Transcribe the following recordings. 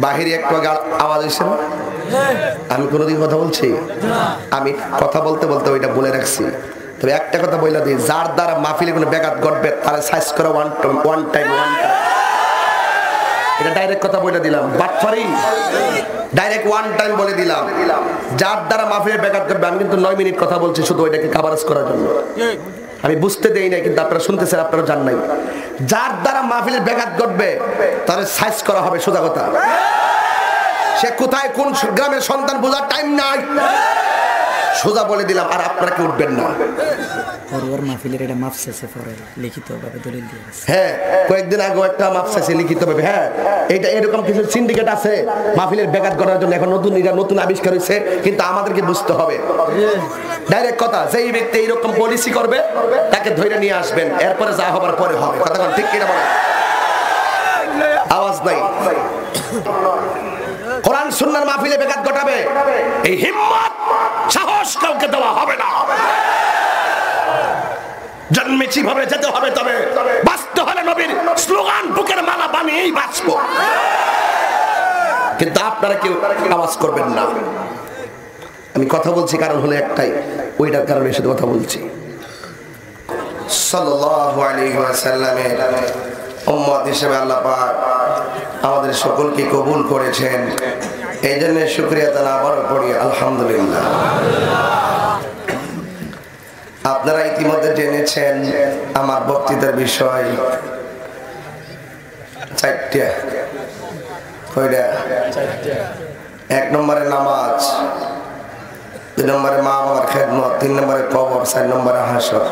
বাহিরে একটু আগে আওয়াজ হয়েছে না? আমি কোনোদিন কথা বলছি? আমি কথা বলতে বলতে ওইটা বলে রাখছি। তবে একটা কথা বলে দিই, যার দ্বারা মাহফিলে কোনো ব্যাঘাত ঘটবে তারা সাইজ করে ওয়ান টাইম। এটা ডাইরেক্ট কথা বলে দিলাম, বাটফারি ডাইরেক্ট ওয়ান টাইম বলে দিলাম। যার দ্বারা মাহফিলে ব্যাঘাত ঘটবে, আমি কিন্তু 9 মিনিট কথা বলছি শুধু ওইটাকে কাভারেজ করার জন্য। আমি বুঝতে দেই নাই, কিন্তু আপনারা শুনতেছেন, আপনারা জান নাই। যার দ্বারা মাহফিলের ব্যাঘাত ঘটবে তাহলে সাইজ করা হবে, সোজা কথা। সে কোথায় কোন গ্রামের সন্তান বোঝার টাইম নাই, সোজা বলে দিলাম। আর আপনারা কি উঠবেন না? হ্যাঁ, কয়েকদিন আগে একটা মাফ চাইছে লিখিত ভাবে। হ্যাঁ, এটা এরকম কিছু সিন্ডিকেট আছে মাহফিলের ব্যাঘাত করার জন্য। এখন নতুন আবিষ্কার হয়েছে, কিন্তু আমাদেরকে বুঝতে হবে। ডাইরেক্ট কথা, যেই ব্যক্তি এইরকম পলিসি করবে তাকে ধরে নিয়ে আসবেন, এরপরে যা হবার পরে হবে। কথা ঠিক কিনা বলে? আওয়াজ নাই। কোরআন সুন্নাহর মাহফিলে ব্যাঘাত ঘটাবে, এই হিম্মত সাহস কাউকে দেওয়া হবে না। জন্মেছি ভাবে যেতে হবে, তবে বাঁচতে হলে নবীর স্লোগান বুকের মালা বানিয়েই বাঁচবো। কিন্তু আপনারা কেউ আওয়াজ করবেন না। আমি কথা বলছি কারণ হলো একটাই, ওইটার কারণে শুধু কথা বলছি। সাল্লাল্লাহু আলাইহি ওয়াসাল্লামের উম্মত হিসেবে আল্লাহ পাক আমাদের সকলকে কবুল করেছেন, এই জন্য শুকরিয়া তাআলা আবারও পড়ি আলহামদুলিল্লাহ। আপনারা ইতিমধ্যে জেনেছেন আমার বক্তৃতার বিষয় 4টা। কয়টা? 1 নম্বরে নামাজ, 2 নম্বরে মা বাবার খেদমত, 3 নম্বরে কবর, 4 নম্বরে হাসর।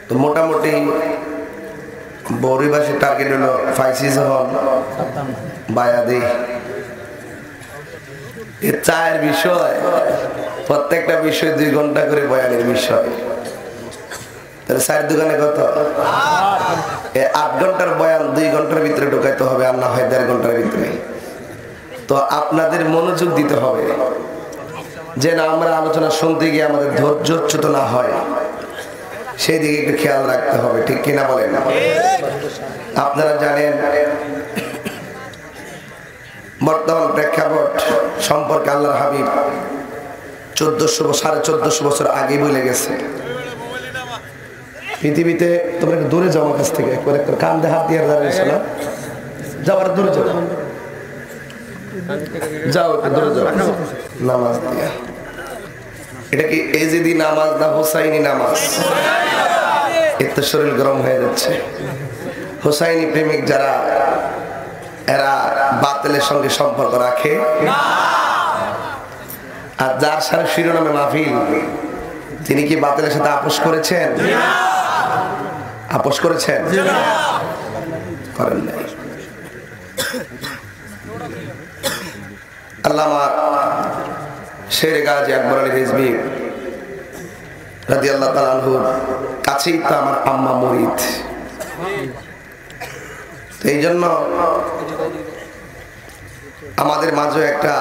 তো মোটামুটি বরিবাসীর টার্গেট হলো ফাইসি যখন বায়াদি। এই 4 বিষয়, প্রত্যেকটা বিষয় 2 ঘন্টা করে বয়ানের বিষয়। তাহলে 4 দোকানে কত? 8 ঘন্টার বয়ান 2 ঘন্টার ভিতরে ঢুকাইতে হবে, আর না হয় 1.5 ঘন্টার ভিতরে। তো আপনাদের মনোযোগ দিতে হবে, যে না আমরা আলোচনা শুনতে গিয়ে আমাদের ধৈর্যচ্যুত না হয়, সেই দিকে একটু খেয়াল রাখতে হবে। ঠিক কিনা বলেন? আপনারা জানেন বর্তমান প্রেক্ষাপট সম্পর্কে আল্লাহর হাবিব 1400-1450 বছর আগে বলে গেছে, পৃথিবীতে তোমরা একটু দূরে যাও আমার কাছ থেকে, একবার কান্দে হাত দিয়ে দাঁড়িয়েছো না, যাওয়ার দূরে যাও, যাও একটু দূরে যাও নামাজ দিয়া। এটা কি এজিদি নামাজ না হোসাইনি নামাজ? এতে শরীর গরম হয়ে যাচ্ছে। হোসাইনি প্রেমিক যারা, এরা বাতিলের সঙ্গে সম্পর্ক রাখে, আর যার সাথে শিরোনামে মাহফিল, তিনি কি বাতিলের সাথে আপোষ করেছেন? আপোষ করেছেন? করেন নাই। আল্লামা শেরে গাজী আকবর আলী রিজভী রাদিয়াল্লাহু তাআলা আনহুর কাছেই তো আমার আম্মা মুরিদ। এই জন্য আমাদের মাঝে একটা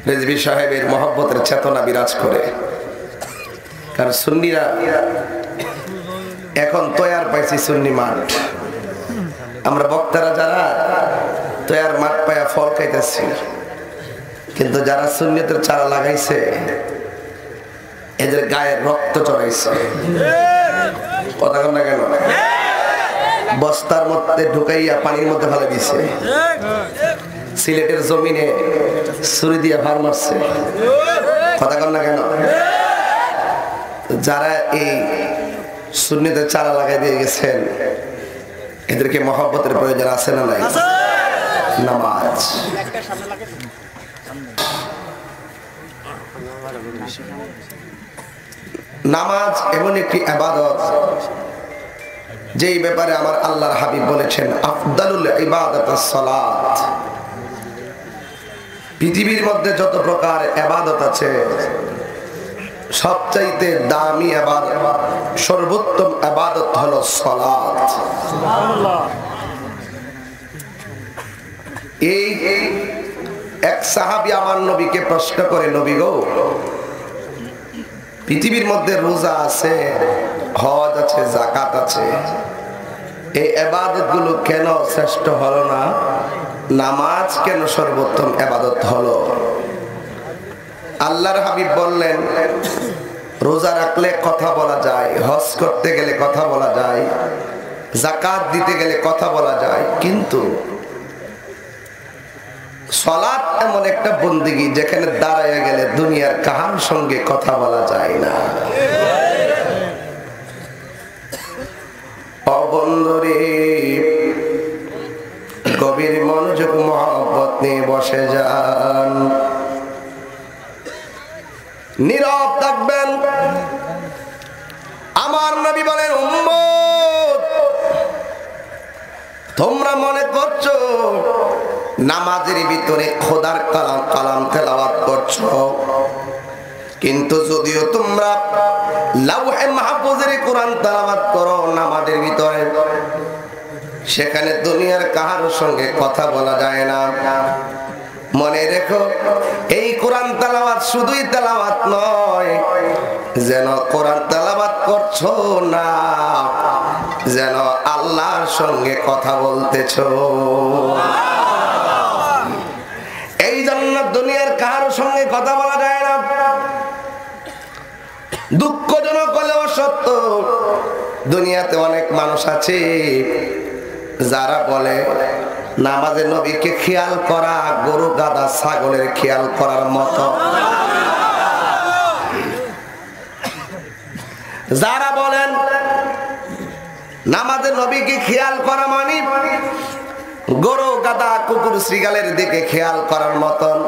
রিজভী সাহেবের মহব্বতের চেতনা বিরাজ করে। কারণ সুন্নিরা এখন তৈয়ার পাইছি সুন্নি মাঠ, আমরা বক্তারা যারা তৈয়ার মাঠ পায়া ফল খাইতেছি, কিন্তু যারা সুন্নিয়তের চারা লাগাইছে এদের গায়ে রক্ত চড়াইছে। কথা কন না কেন? বস্তার মধ্যে ঢুকাইয়া পানির মধ্যে ফেলে দিছে, সিলেটের জমিনে ছুরি দিয়ে ভার মারছে। কথা কন না কেন? যারা এই সুন্নিদের চারা লাগাই দিয়ে গেছেন, এদেরকে মহব্বতের প্রয়োজন আছে না নাই? নামাজ, নামাজ এমন একটি ইবাদত যেই ব্যাপারে আমার আল্লাহর হাবিব বলেছেন আফদালুল ইবাদাতুস সালাত। পৃথিবীর মধ্যে যত প্রকার ইবাদত আছে, সবচাইতে দামি ইবাদত, সর্বোত্তম ইবাদত হলো সালাত। সুবহানাল্লাহ। এই এক সাহাবী আমার নবীকে প্রশ্ন করে, নবী গো, পৃথিবীর মধ্যে রোজা আছে, হজ আছে, যাকাত আছে, এই ইবাদত গুলো কেন শ্রেষ্ঠ হলো না? নামাজ কেন সর্বোত্তম ইবাদত হলো? আল্লাহর হাবিব বললেন, রোজা রাখলে কথা বলা যায়, হজ করতে গেলে কথা বলা যায়, যাকাত দিতে গেলে কথা বলা যায়, কিন্তু সালাত এমন একটা বন্দেগী যেখানে দাঁড়ায় গেলে দুনিয়ার কাহার সঙ্গে কথা বলা যায় না। অবন্ধরে গভীর মনোযোগ মহব্বত নিয়ে বসে যান, নীরব থাকবেন। আমার নবী বলেন, উম্মত তোমরা মনে করছো নামাজের ভিতরে খোদার কালাম তেলাওয়াত করছো, কিন্তু যদিও তোমরা লাওহে মাহফুজের কোরআন তেলাওয়াত করো নামাজের ভিতরে, সেখানে দুনিয়ার কাহার সঙ্গে কথা বলা যায় না। মনে রেখো, এই কোরআন তেলাওয়াত শুধুই তেলাওয়াত নয়, যেন কোরআন তেলাওয়াত করছো না, যেন আল্লাহর সঙ্গে কথা বলতেছো। এই জন্য দুনিয়ার কারোর সঙ্গে কথা বলা যায় না। দুঃখজনক হলেও সত্য, দুনিয়াতে অনেক মানুষ আছে যারা বলে নামাজে নবীকে খেয়াল করা গরু গাধা ছাগলের খেয়াল করার মতো। যারা বলেন নামাজে নবীকে খেয়াল করা মানে গরু গাধা কুকুর শ্রীগালের দিকে খেয়াল করার মতন,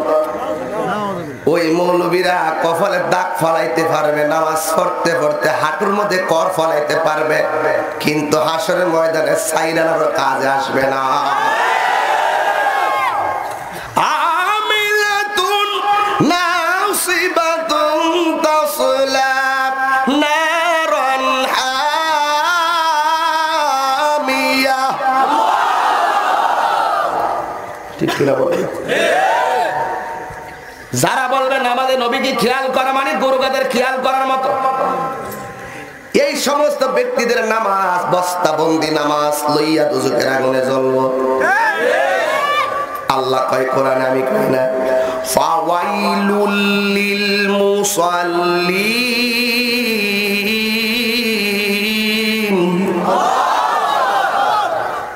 ওই মৌলবীরা কপালে দাগ ফলাইতে পারবে, নামাজ পড়তে পড়তে হাঁটুর মধ্যে কর ফলাইতে পারবে, কিন্তু হাসরের ময়দানে সাইরানোর কাজে আসবে না। আমিলাতুন নাসিবাতুন তাসলা নারান হামিয়া। ঠিক কিনা বলেন? যারা বলবেন আমাদের নবীকে খেয়াল করা মানে গরু গাদের খেয়াল করার মতো, এই সমস্ত ব্যক্তিদের নামাজ বস্তাবন্দি নামাজ লইয়া দুজকের আগুনে জ্বলবো। আল্লাহ কয় কোরআনে, আমি কই না, ফাওয়াইলুল লিল মুসাল্লিন।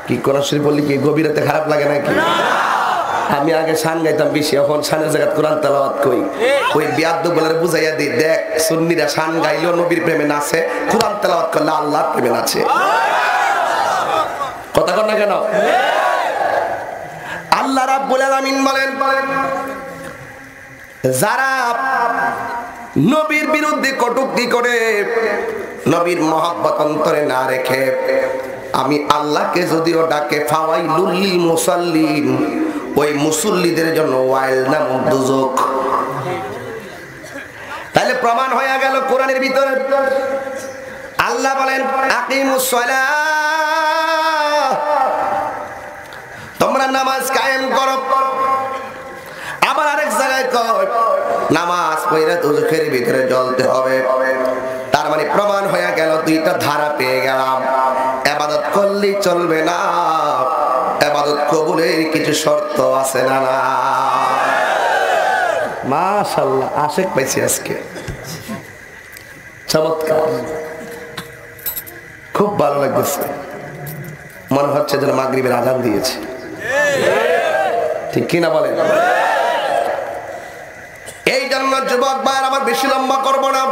কি কোরআন শরীফ বললি কি গভীরতে খারাপ লাগে নাকি? আমি আগে শান গাইতাম বেশি, এখন শানের জায়গা কোরআন তেলাওয়াত কই। ওই বিয়াদ্দব বলে বুঝাইয়া দিই, দেখ সুন্নিরা শান গাইলেও নবীর প্রেমে নাচে, কোরআন তেলাওয়াত করলে আল্লাহর প্রেমে নাচে। কথা কর না কেন? আল্লাহ রাব্বুল আলামিন বলেন, যারা নবীর বিরুদ্ধে কটূক্তি করে, নবীর মহব্বত অন্তরে না রেখে আমি আল্লাহকে যদিও ডাকে, ফাওয়াইলুল লিল মুসাল্লিন, ওই মুসল্লিদের জন্য ওয়াইল নামক দুজক। তাহলে প্রমাণ হয়ে গেল কোরআনের ভিতরে আল্লাহ বলেন আকিমুস সালাহ, তোমরা নামাজ কায়েম করো। আবার আরেক জায়গায় কয় নামাজ পড়ে দুজকের ভিতরে জ্বলতে হবে। তার মানে প্রমাণ হয়ে গেল, দুইটা ধারা পেয়ে গেলাম। ইবাদত করলেই চলবে না, ইবাদত কবুলের কিছু শর্ত আছে না? না, মাশাআল্লাহ, আশেক পাইছি আজকে, চমৎকার, খুব ভালো লাগছে। মনে হচ্ছে যেন মাগরিবের আযান দিয়েছে, ঠিক কিনা বলেন? এই জন্য যুবক ভাইরা, আমার বেশি লম্বা করব না,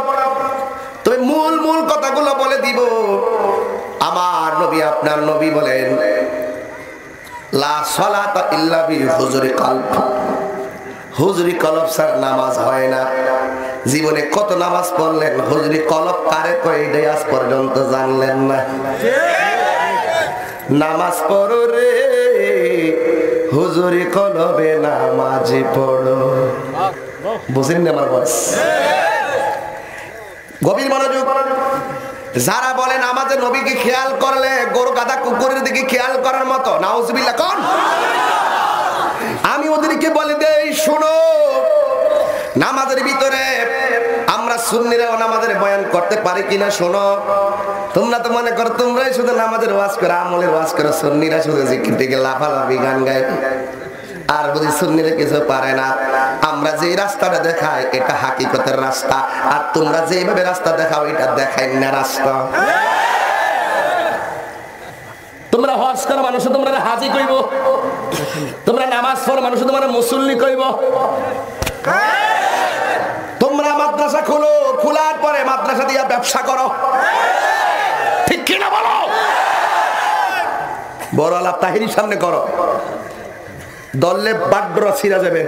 তবে মূল মূল কথাগুলো বলে দিব। আমার নবী, আপনার নবী বলেন, লা সালাতা ইল্লা বিহুজুরি কলব, হুজুরি কলব ছাড়া নামাজ হয় না। জীবনে কত নামাজ পড়লেন, হুজুরি কলব কারে কয় এটাই আজ পর্যন্ত জানলেন না। নামাজ পড়ো রে হুজুরি কলবে নামাজি পড়ো। বুঝলেন না আমার বয়স? গভীর মনোযোগ। যারা বলেন আমাদের নবীকে খেয়াল করলে গরু গাধা কুকুরের দিকে খেয়াল করার মতো, নাউজুবিল্লাহ কোন? আমি ওদেরকে বলে দেই, শুনো, নামাজের ভিতরে আমরা সুন্নিরাও নামাজের বয়ান করতে পারি কিনা শোনো। তোমরা তো মনে করো তোমরাই শুধু নামাজের ওয়াজ করো, আমলের ওয়াজ করো, সুন্নিরা শুধু জিকির থেকে লাফালাফি গান গায়, আর বুঝি সুন্নিরা কিছু পারে না। আমরা যে রাস্তাটা দেখাই এটা হাকিকতের রাস্তা, আর তোমরা যেভাবে রাস্তা দেখাও এটা দেখাই না রাস্তা। তোমরা হজ করো মানুষ তোমরা হাজি কইব, তোমরা নামাজ পড়ো মানুষ তোমরা মুসল্লি কইব। তোমরা মাদ্রাসা খোলো, খোলার পরে মাদ্রাসা দিয়ে ব্যবসা করো, ঠিক কিনা বলো? বড় আলাপ তাহিরির সামনে করো, দললে বাড্ডরা ছিঁড়া যাবে।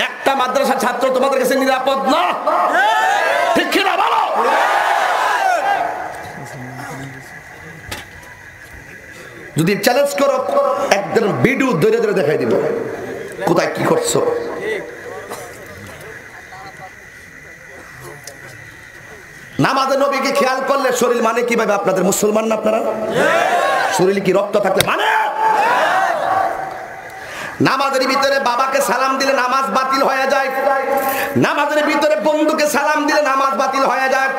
একটা মাদ্রাসা ছাত্র তোমাদের কাছে নিরাপদ না, ঠিক কিনা বলো? যদি চ্যালেঞ্জ করো একদম ভিডিও ধরে ধরে দেখাই দিব কোথায় কি করছো। নামাজে নবীকে খেয়াল করলে শরীর মানে কিভাবে? আপনাদের মুসলমান না আপনারা? শরীরে কি রক্ত থাকলে মানে? নামাজের ভিতরে বাবাকে সালাম দিলে নামাজ বাতিল হয়ে যায়, নামাজের ভিতরে বন্ধুকে সালাম দিলে নামাজ বাতিল হয়ে যায়,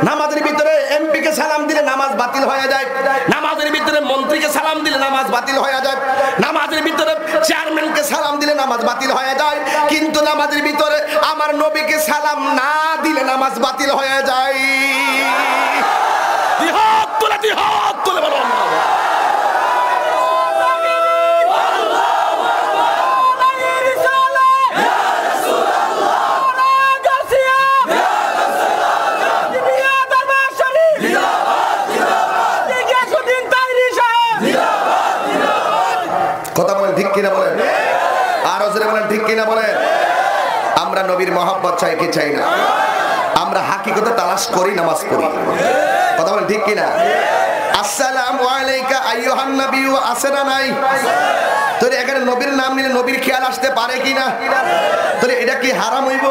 নামাজের ভিতরে এমপি কে সালাম দিলে নামাজ বাতিল হয়ে যায়, নামাজের ভিতরে মন্ত্রীকে সালাম দিলে নামাজ বাতিল হয়ে যায়, নামাজের ভিতরে চেয়ারম্যানকে সালাম দিলে নামাজ বাতিল হয়ে যায়, কিন্তু নামাজের ভিতরে আমার নবীকে সালাম না দিলে নামাজ বাতিল হয়ে যায়। হাত তুলে, হাত তুলে বলো কথা বলেন ঠিক কিনা বলেন, আর জোরে বলেন ঠিক কিনা বলেন। আমরা নবীর মহব্বত চাই কি চাই না? আমরা হাকিকতে তালাশ করি, নামাজ পড়ি। কথা বলেন ঠিক কিনা? আসসালামু আলাইকা আইয়ুহান নবী আছে না নাই? তোর এখানে নবীর নাম নিলে নবীর খেয়াল আসতে পারে কিনা? তোর এটা কি হারাম হইব?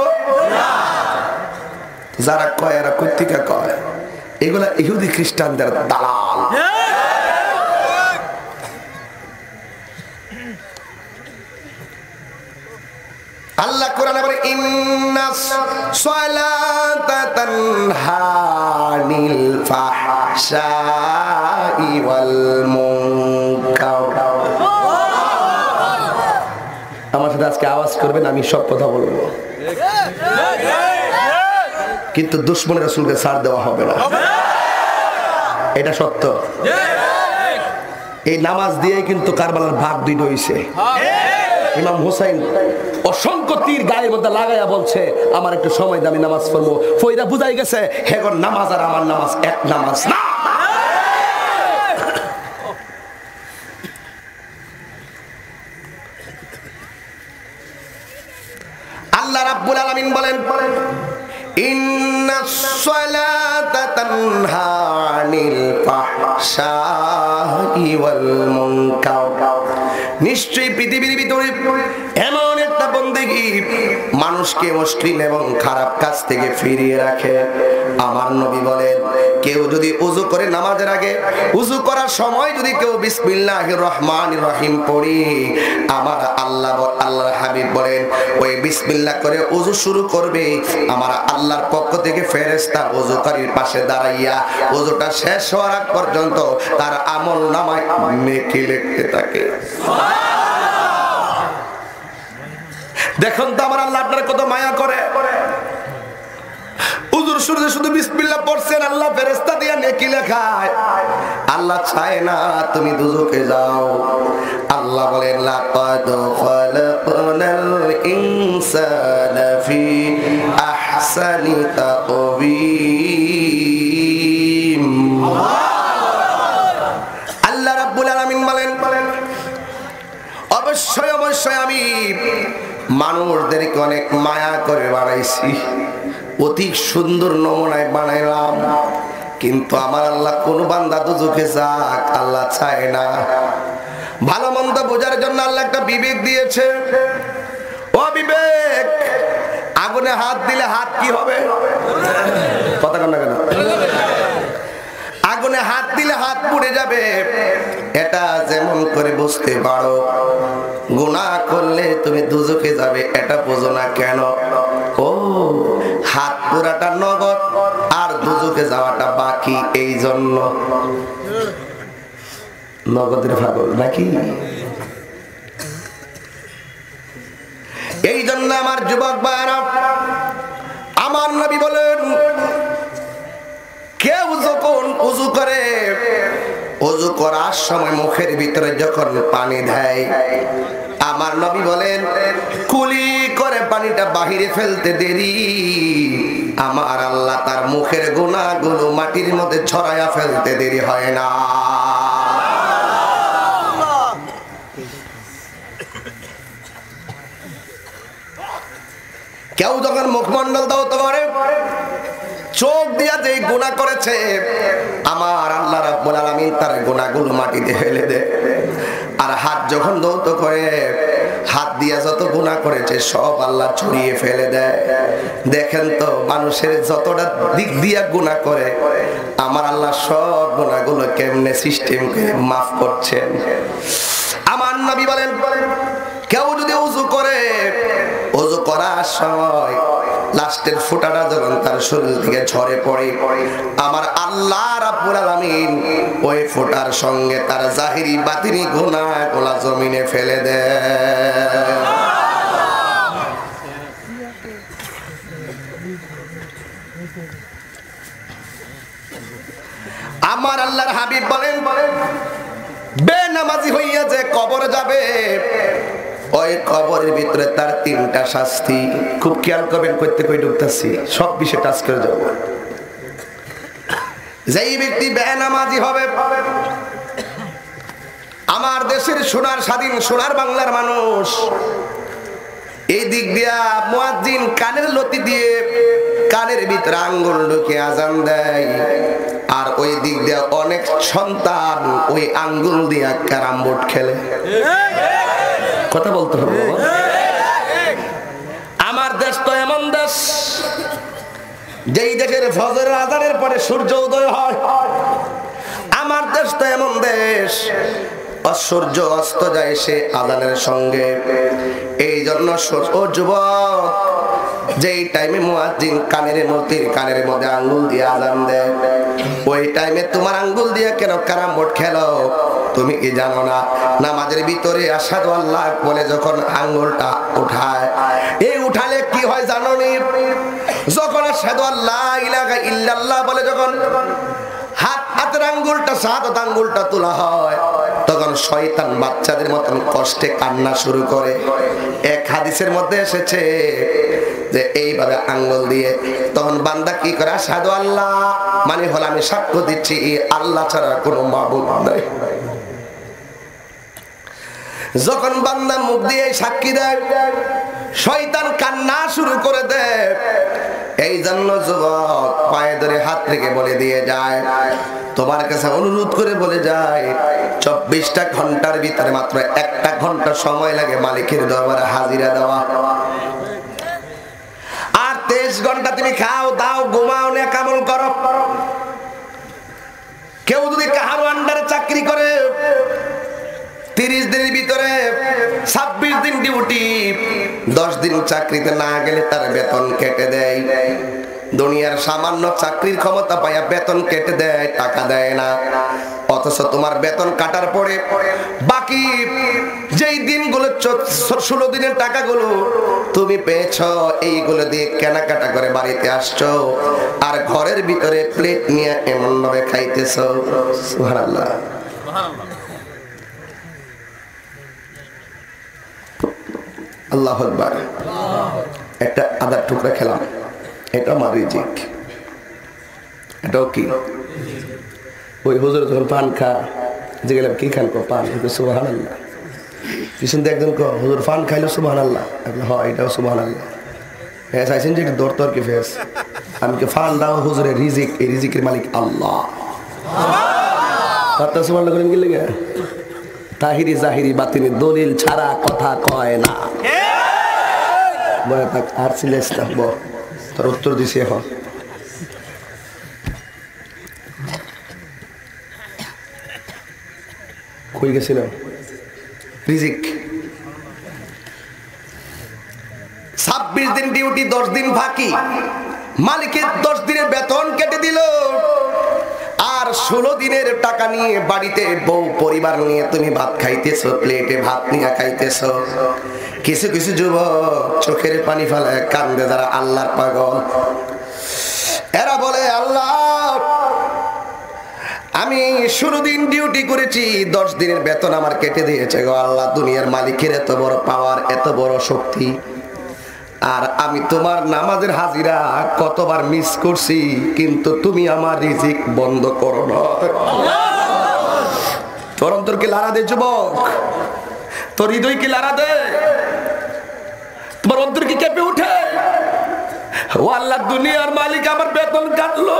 যারা কয় এরা কর্তিকা কয় এগুলা ইহুদি খ্রিস্টানদের দালাল। আল্লাহ কোরআনে বলে ইন্নাস সালাতা তানহা আনিল ফাহশাই ওয়াল মুনকার। আমার সাথে আজকে আওয়াজ করবেন, আমি সব কথা বলবো, কিন্তু দুশমন রাসূলকে ছাড় দেওয়া হবে না, এটা সত্য। এই নামাজ দিয়ে কিন্তু কারবালার ভাগ দুইটা হইছে। ইমাম হুসাইন অসংখ্য তীর গায়ের মধ্যে লাগাইয়া বলছে আমার একটু সময় দামি নামাজ পড়বো। ফয়দা বুঝাই গেছে হেগর নামাজ আর আমার নামাজ এক নামাজ না। আল্লাহ রাব্বুল আলামিন বলেন ইন্নাস সালাতা তানহা আনিল ফাহশাই ওয়াল মুনকার। নিশ্চয়ই পৃথিবীর ভিতরে এমন একটা বন্দেগী মানুষকে মুশকিল এবং খারাপ কাজ থেকে ফিরিয়ে রাখে। আমার নবী বলেন কেউ যদি ওযু করে নামাজের আগে ওযু করার সময় যদি কেউ বিসমিল্লাহির রহমানির রহিম পড়ি, আমার আল্লাহর হাবিব বলেন ওই বিসমিল্লাহ করে ওযু শুরু করবে, আমার আল্লাহর পক্ষ থেকে ফেরেশতা ওযুকারীর পাশে দাঁড়াইয়া ওযুটা শেষ হওয়ার আগ পর্যন্ত তার আমলনামায় নেকি লিখতে থাকে। দেখুন তো আমার আল্লাহ আপনার কত মায়া করে। উযুর শুরুতে শুধু বিসমিল্লাহ পড়ছেন, আল্লাহ ফেরেশতা দিয়া নেকি লেখায়। আল্লাহ চায় না তুমি দুজকে যাও। আল্লাহ বলেন লাকাদ খালাকনাল ইনসানা ফি আহসানি তাকওয়িম। আল্লাহ রাব্বুল আলামিন বলেন অবশ্যই অবশ্যই আমি মানুষদেরকে অনেক মায়া করে বানাইছি, অতি সুন্দর নমুনায় বানাইলাম, কিন্তু আমার আল্লাহ কোন বান্দা দুজকে যাক আল্লাহ চায় না। ভালো মন্দ বোঝার জন্য আল্লাহ একটা বিবেক দিয়েছে। ও বিবেক, আগুনে হাত দিলে হাত কি হবে? কথা কন না কেন? আগুনে হাত দিলে হাত পুড়ে যাবে, এটা যেমন করে বুঝতে পারো। গুনাহ করলে তুমি দুজকে যাবে এটা বোঝো না কেন? ও হাত পোড়াটা নগদ, উজুতে যাওয়াটা বাকি, এই জন্য নগদের পাগল নাকি? এই জন্য আমার যুবক ভাইরা, আমার নবী বলেন কেউ যখন উজু করে, উজু করার সময় মুখের ভিতরে যখন পানি দেয়, আমার নবী বলেন কুলি করে পানিটা বাহিরে ফেলতে দেরি, আমার আল্লাহ তার মুখের গুনাহগুলো মাটির মধ্যে ছড়ায়া ফেলতে দেরি হয় না। কেউ যখন মুখমন্ডল দাওত করে, চোখ দিয়া যে গুনাহ করেছে, আমার আল্লাহ রাব্বুল আলামিন তার গুনাহগুলো মাটিতে ফেলে দেয়। আর হাত যখন দৌত করে, হাত দিয়া যত গুনাহ করেছে সব আল্লাহ ছড়িয়ে ফেলে দেয়। দেখেন তো মানুষের যতটা দিক দিয়া গুনাহ করে, আমার আল্লাহ সব গুনাহগুলো কেমনে সিস্টেম করে মাফ করছেন। আমার নবী বলেন কেউ যদি উযু করে, উযু করার সময় লাস্টের ফোঁটাটা যখন তার শরীর থেকে ঝরে পড়ে, আমার আল্লাহ রাব্বুল আলামিন ওই ফোঁটার সঙ্গে তার জাহিরি বাতিনি গুনাহগুলো জমিনে ফেলে দেয়। আমার আল্লাহর হাবিব বলেন বেনামাজি হইয়া যে কবরে যাবে, ওই কবরের ভিতরে তার তিনটা শাস্তি। খুব খেয়াল করবেন, করতে কই ঢুকতেছি, সব বিষয় টাচ করে যাব। যেই ব্যক্তি বেনামাজি হবে, আমার দেশের সোনার স্বাধীন সোনার বাংলার মানুষ, এই দিক দিয়া মুয়াজ্জিন কানের লতি দিয়ে কানের ভিতরে আঙ্গুল ঢুকে আজান দেয়, আর ওই দিক দিয়া অনেক সন্তান ওই আঙ্গুল দিয়া ক্যারাম বোর্ড খেলে। কথা বলতে হবে। আমার দেশ তো এমন দেশ, যেই দেশের ফজরের আজানের পরে সূর্য উদয় হয়। আমার দেশ তো এমন দেশ, সূর্য অস্ত যায় সে আজানের সঙ্গে। এই জন্য ও যুবক, যেই টাইমে মুয়াজ্জিন কানের মধ্যে আঙ্গুল দিয়ে আজান দেয়, ওই টাইমে তোমার আঙ্গুল দিয়ে কেন ক্যারাম বোর্ড খেলো? তুমি কি জানো না নামাজের ভিতরে আশহাদু আল্লাহ বলে যখন আঙ্গুলটা উঠায়, এই উঠালে কি হয় জানো নি? যখন আশহাদু আল্লাহ ইলাহা ইল্লাল্লাহ বলে যখন হাতের আঙ্গুলটা শাহাদাত আঙ্গুলটা তোলা হয়, তখন শয়তান বাচ্চাদের মতন কষ্টে কান্না শুরু করে। এক হাদিসের মধ্যে এসেছে যে এইভাবে আঙ্গুল দিয়ে তখন বান্দা কি করে? আশহাদু আল্লাহ মানে হলো আমি সাক্ষ্য দিচ্ছি আল্লাহ ছাড়া কোনো মাবুদ নাই। যখন বান্দা মুখ দিয়ে সাক্ষী দেয়, শয়তান কান্না শুরু করে দেয়। এই জন্য যুবক পায়ে ধরে হাত থেকে বলে দিয়ে যায়, তোমার কাছে অনুরোধ করে বলে যায়, 24টা ঘন্টার ভিতরে মাত্র 1টা ঘন্টা সময় লাগে মালিকের দরবারে হাজিরা দেওয়া। আর 23 ঘন্টা তুমি খাও দাও ঘুমাও না কামল করো। কেউ যদি কাহারো আন্ডারে চাকরি করে, 30 দিনের ভিতরে 26 দিন ডিউটি, 10 দিন চাকরিতে না গেলে তার বেতন কেটে দেয়। দুনিয়ার সামান্য চাকরির ক্ষমতা পাইয়া বেতন কেটে দেয়, টাকা দেয় না। অথচ তোমার বেতন কাটার পরে বাকি যেই দিনগুলো 16 দিনের টাকাগুলো তুমি পেয়েছো, এইগুলো দিয়ে কেনাকাটা করে বাড়িতে আসছো, আর ঘরের ভিতরে প্লেট নিয়ে এমন ভাবে খাইতেছো। সুবহানাল্লাহ। আল্লাহু আকবার। একটা আদার টুকরা খেলাম, এটা আমার রিজিক। এটাও কি? ওই হুজুর যখন পান খা, যে গেলাম কি খান? পান। সুবহানাল্লাহ। পিছন দিয়ে একজন হুজুর পান খাইলো সুবহানাল্লাহ। হ্যাঁ, এটাও সুবহানাল্লাহ। হ্যাঁ, চাইছেন যে দর তর কি ফেস আমি কি ফান দাও হুজুরের রিজিক, এই রিজিকের মালিক আল্লাহ। সুবহানাল্লাহ করেন কি লেগে? তাহিরি জাহিরি বাতিনি দলিল ছাড়া কথা কয় না। আর সিলেস থাকবো, তোর উত্তর দিছি এখন। কই গেছিল? রিজিক। 26 দিন ডিউটি, 10 দিন ফাঁকি। মালিকের 10 দিনের বেতন কেটে দিল, আর 16 দিনের টাকা নিয়ে বাড়িতে বউ পরিবার নিয়ে তুমি ভাত খাইতেছো, প্লেটে ভাত নিয়ে খাইতেছো। কিছু কিছু যুবক চোখের পানি ফেলে কান্দে, যারা আল্লাহর পাগল। এরা বলে, আল্লাহ আমি 16 দিন ডিউটি করেছি, 10 দিনের বেতন আমার কেটে দিয়েছে গো আল্লাহ। দুনিয়ার মালিকের এত বড় পাওয়ার, এত বড় শক্তি, আর আমি তোমার নামাজের হাজিরা কতবার মিস করছি, কিন্তু তুমি আমার রিজিক বন্ধ করো না। তোর অন্তর কি লাড়া দে যুবক? তোর হৃদয় কি লাড়া দে? তোমার অন্তর কি কেঁপে উঠে? ও আল্লাহ, দুনিয়ার মালিক আমার বেতন কাটলো,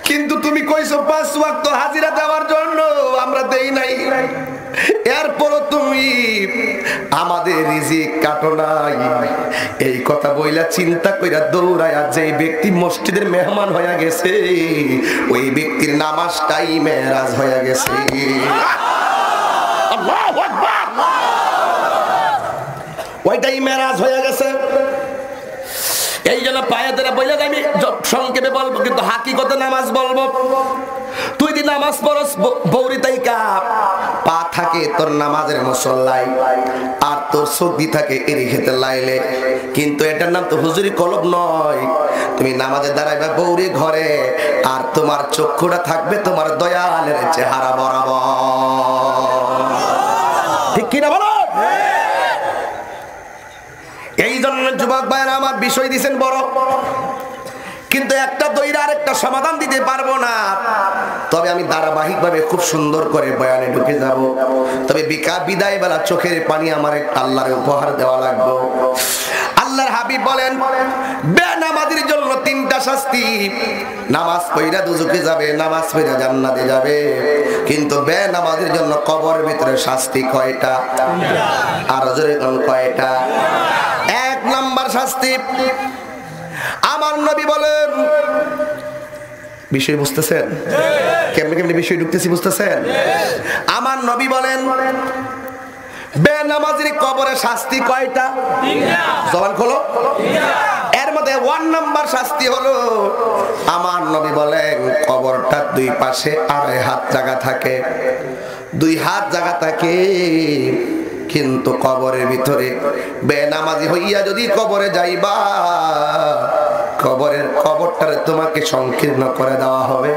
কিন্তু তুমি কইছো 5 ওয়াক্ত হাজিরা দেওয়ার জন্য, আমরা দেই নাই। এরপরও তুমি আমাদের রিজিক কাটো নাই। এই কথা বইলা চিন্তা কইরা দৌড়ায়া যে ব্যক্তি মসজিদের মেহমান হয়ে গেছে, ওই ব্যক্তির নামাজটাই মেরাজ হয়ে গেছে। আল্লাহু আকবার। ওইটাই মেরাজ হয়ে গেছে। এই জন্য পায়ে ধরে বলে আমি সংক্ষেপে বলবো, কিন্তু হাকিকতে নামাজ বলবো। তুই যদি নামাজ পড়স বৌরি তাইকা পা থাকে তোর নামাজের মুসল্লায়, আর তোর সর্দি থাকে এরি খেতে লাইলে, কিন্তু এটার নাম তো হুজুরি কলব নয়। তুমি নামাজে দাঁড়াইবা বৌরি ঘরে, আর তোমার চক্ষুটা থাকবে তোমার দয়ালের চেহারা বরাবর। ঠিক কিনা বলো? এই জন্য যুবক ভাইরা আমার বিষয় দিয়েছেন বড়, কিন্তু একটা দইরা আরেকটা সমাধান দিতে পারবো না। তবে আমি ধারাবাহিকভাবে খুব সুন্দর করে বয়ানে ঢুকে যাব। তবে বিদায় বেলা চোখের পানি আমার আল্লাহর উপহার দেওয়া লাগবে। আল্লাহর হাবিব বলেন, বেনামাজির জন্য 3টা শাস্তি। নামাজ পড়া দুজকে যাবে, নামাজ পড়া জান্নাতে যাবে, কিন্তু বেনামাজির জন্য কবরের ভিতরে শাস্তি কয়টা? আর জোরে কোন কয়টা? 1 নাম্বার শাস্তি, আমার নবী বলেন, বিষয় বুঝতেছেন? কেমনে কেমনে বিষয় ঢুকতেছি বুঝতেছেন? আমার নবী বলেন, বেনামাজির কবরে শাস্তি কয়টা? 3টা। জবান খোলো। এর মধ্যে 1 নাম্বার শাস্তি হলো, আমার নবী বলেন, কবরটা 2 পাশে 2.5 হাত জায়গা থাকে, 2 হাত জায়গা থাকে, কিন্তু কবরের ভিতরে বেনামাজি হইয়া যদি কবরে যাইবা, কবরটারে তোমাকে সংকীর্ণ করে দেওয়া হবে,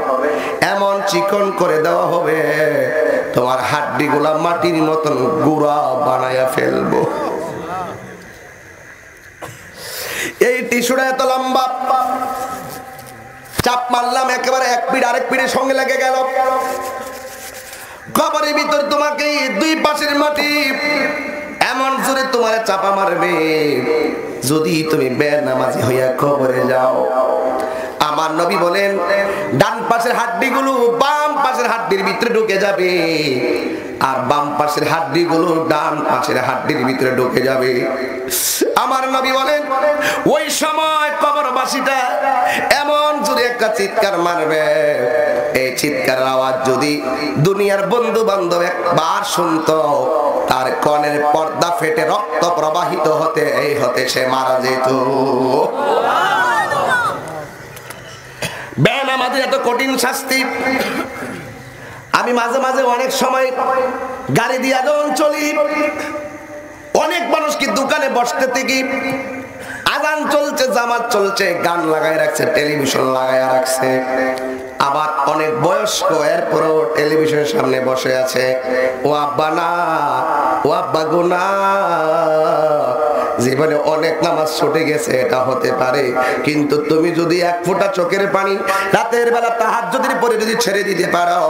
এমন চিকন করে দেওয়া হবে, তোমার হাড্ডিগুলা মাটির মতন গুঁড়া বানায়া ফেলবো। এই টিস্যুটা এত লম্বা, চাপ মারলাম একেবারে 1 পিঠ আরেক পিঠের সঙ্গে লেগে গেল। কবরের ভিতর তোমাকে 2 পাশের মাটি এমন জোরে তোমার চাপা মারবে, যদি তুমি বেনামাজি হইয়া কবরে যাও। আমার নবী বলেন, ডান পাশের হাড্ডিগুলো বাম পাশের হাড্ডির ভিতরে ঢুকে যাবে, আর বাম পাশের হাড্ডিগুলো ডান পাশের হাড্ডির ভিতরে ঢুকে যাবে। আমার নবী বলেন, ওই সময় কবরবাসীটা এমন জোরে একটা চিৎকার মারবে, এই চিৎকারের আওয়াজ যদি দুনিয়ার বন্ধু বান্ধব একবার শুনতো, তার কনের পর্দা ফেটে রক্ত প্রবাহিত হতে সে মারা যেত। বেনামাজির এত কঠিন শাস্তি। আমি মাঝে মাঝে অনেক সময় গাড়ি দিয়ে যখন চলি, অনেক মানুষ কি দোকানে বসতে থেকে আজান চলছে, জামাত চলছে, গান লাগাই রাখছে, টেলিভিশন লাগাই রাখছে, আবার অনেক বয়স্ক এরপরও টেলিভিশনের সামনে বসে আছে। ও আব্বা না, ও আব্বা গো না, জীবনে অনেক নামাজ ছুটে গেছে, এটা হতে পারে, কিন্তু তুমি যদি 1 ফোঁটা চোখের পানি রাতের বেলা তাহাজ্জুদের পরে যদি ছেড়ে দিতে পারো,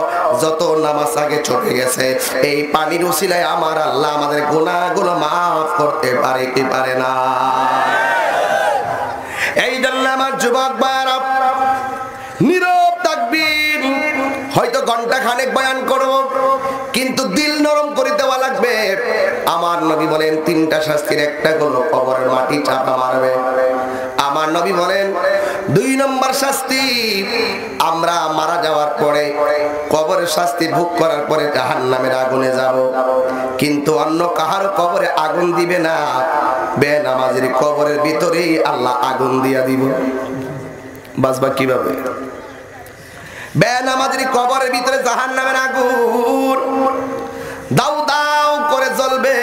যত নামাজ আগে ছুটে গেছে, এই পানির উসিলায় আমার আল্লাহ আমাদের গুনাহগুলো মাফ করতে পারে কি পারে না? এই জন্য আমার যুবক ভাইরা নীরব তাকবীর, হয়তো ঘন্টা খানেক বয়ান করব, কিন্তু দিল নরম করে দেওয়া লাগবে। আমার নবী বলেন, 3টা শাস্তির একটা হলো কবরের মাটি চাপা মারবে। আমার নবী বলেন, 2 নম্বর শাস্তি, আমরা মারা যাওয়ার পরে কবর কবরের শাস্তি ভোগ করার পরে জাহান্নামের আগুনে যাব, কিন্তু অন্য কাহার কবরে আগুন দিবে না, বেনামাজির কবরের ভিতরেই আল্লাহ আগুন দিয়া দিব। বাঁচবা কিভাবে? বেনামাজির কবরের ভিতরে জাহান্নামের আগুন দাউ দাউ করে জ্বলবে।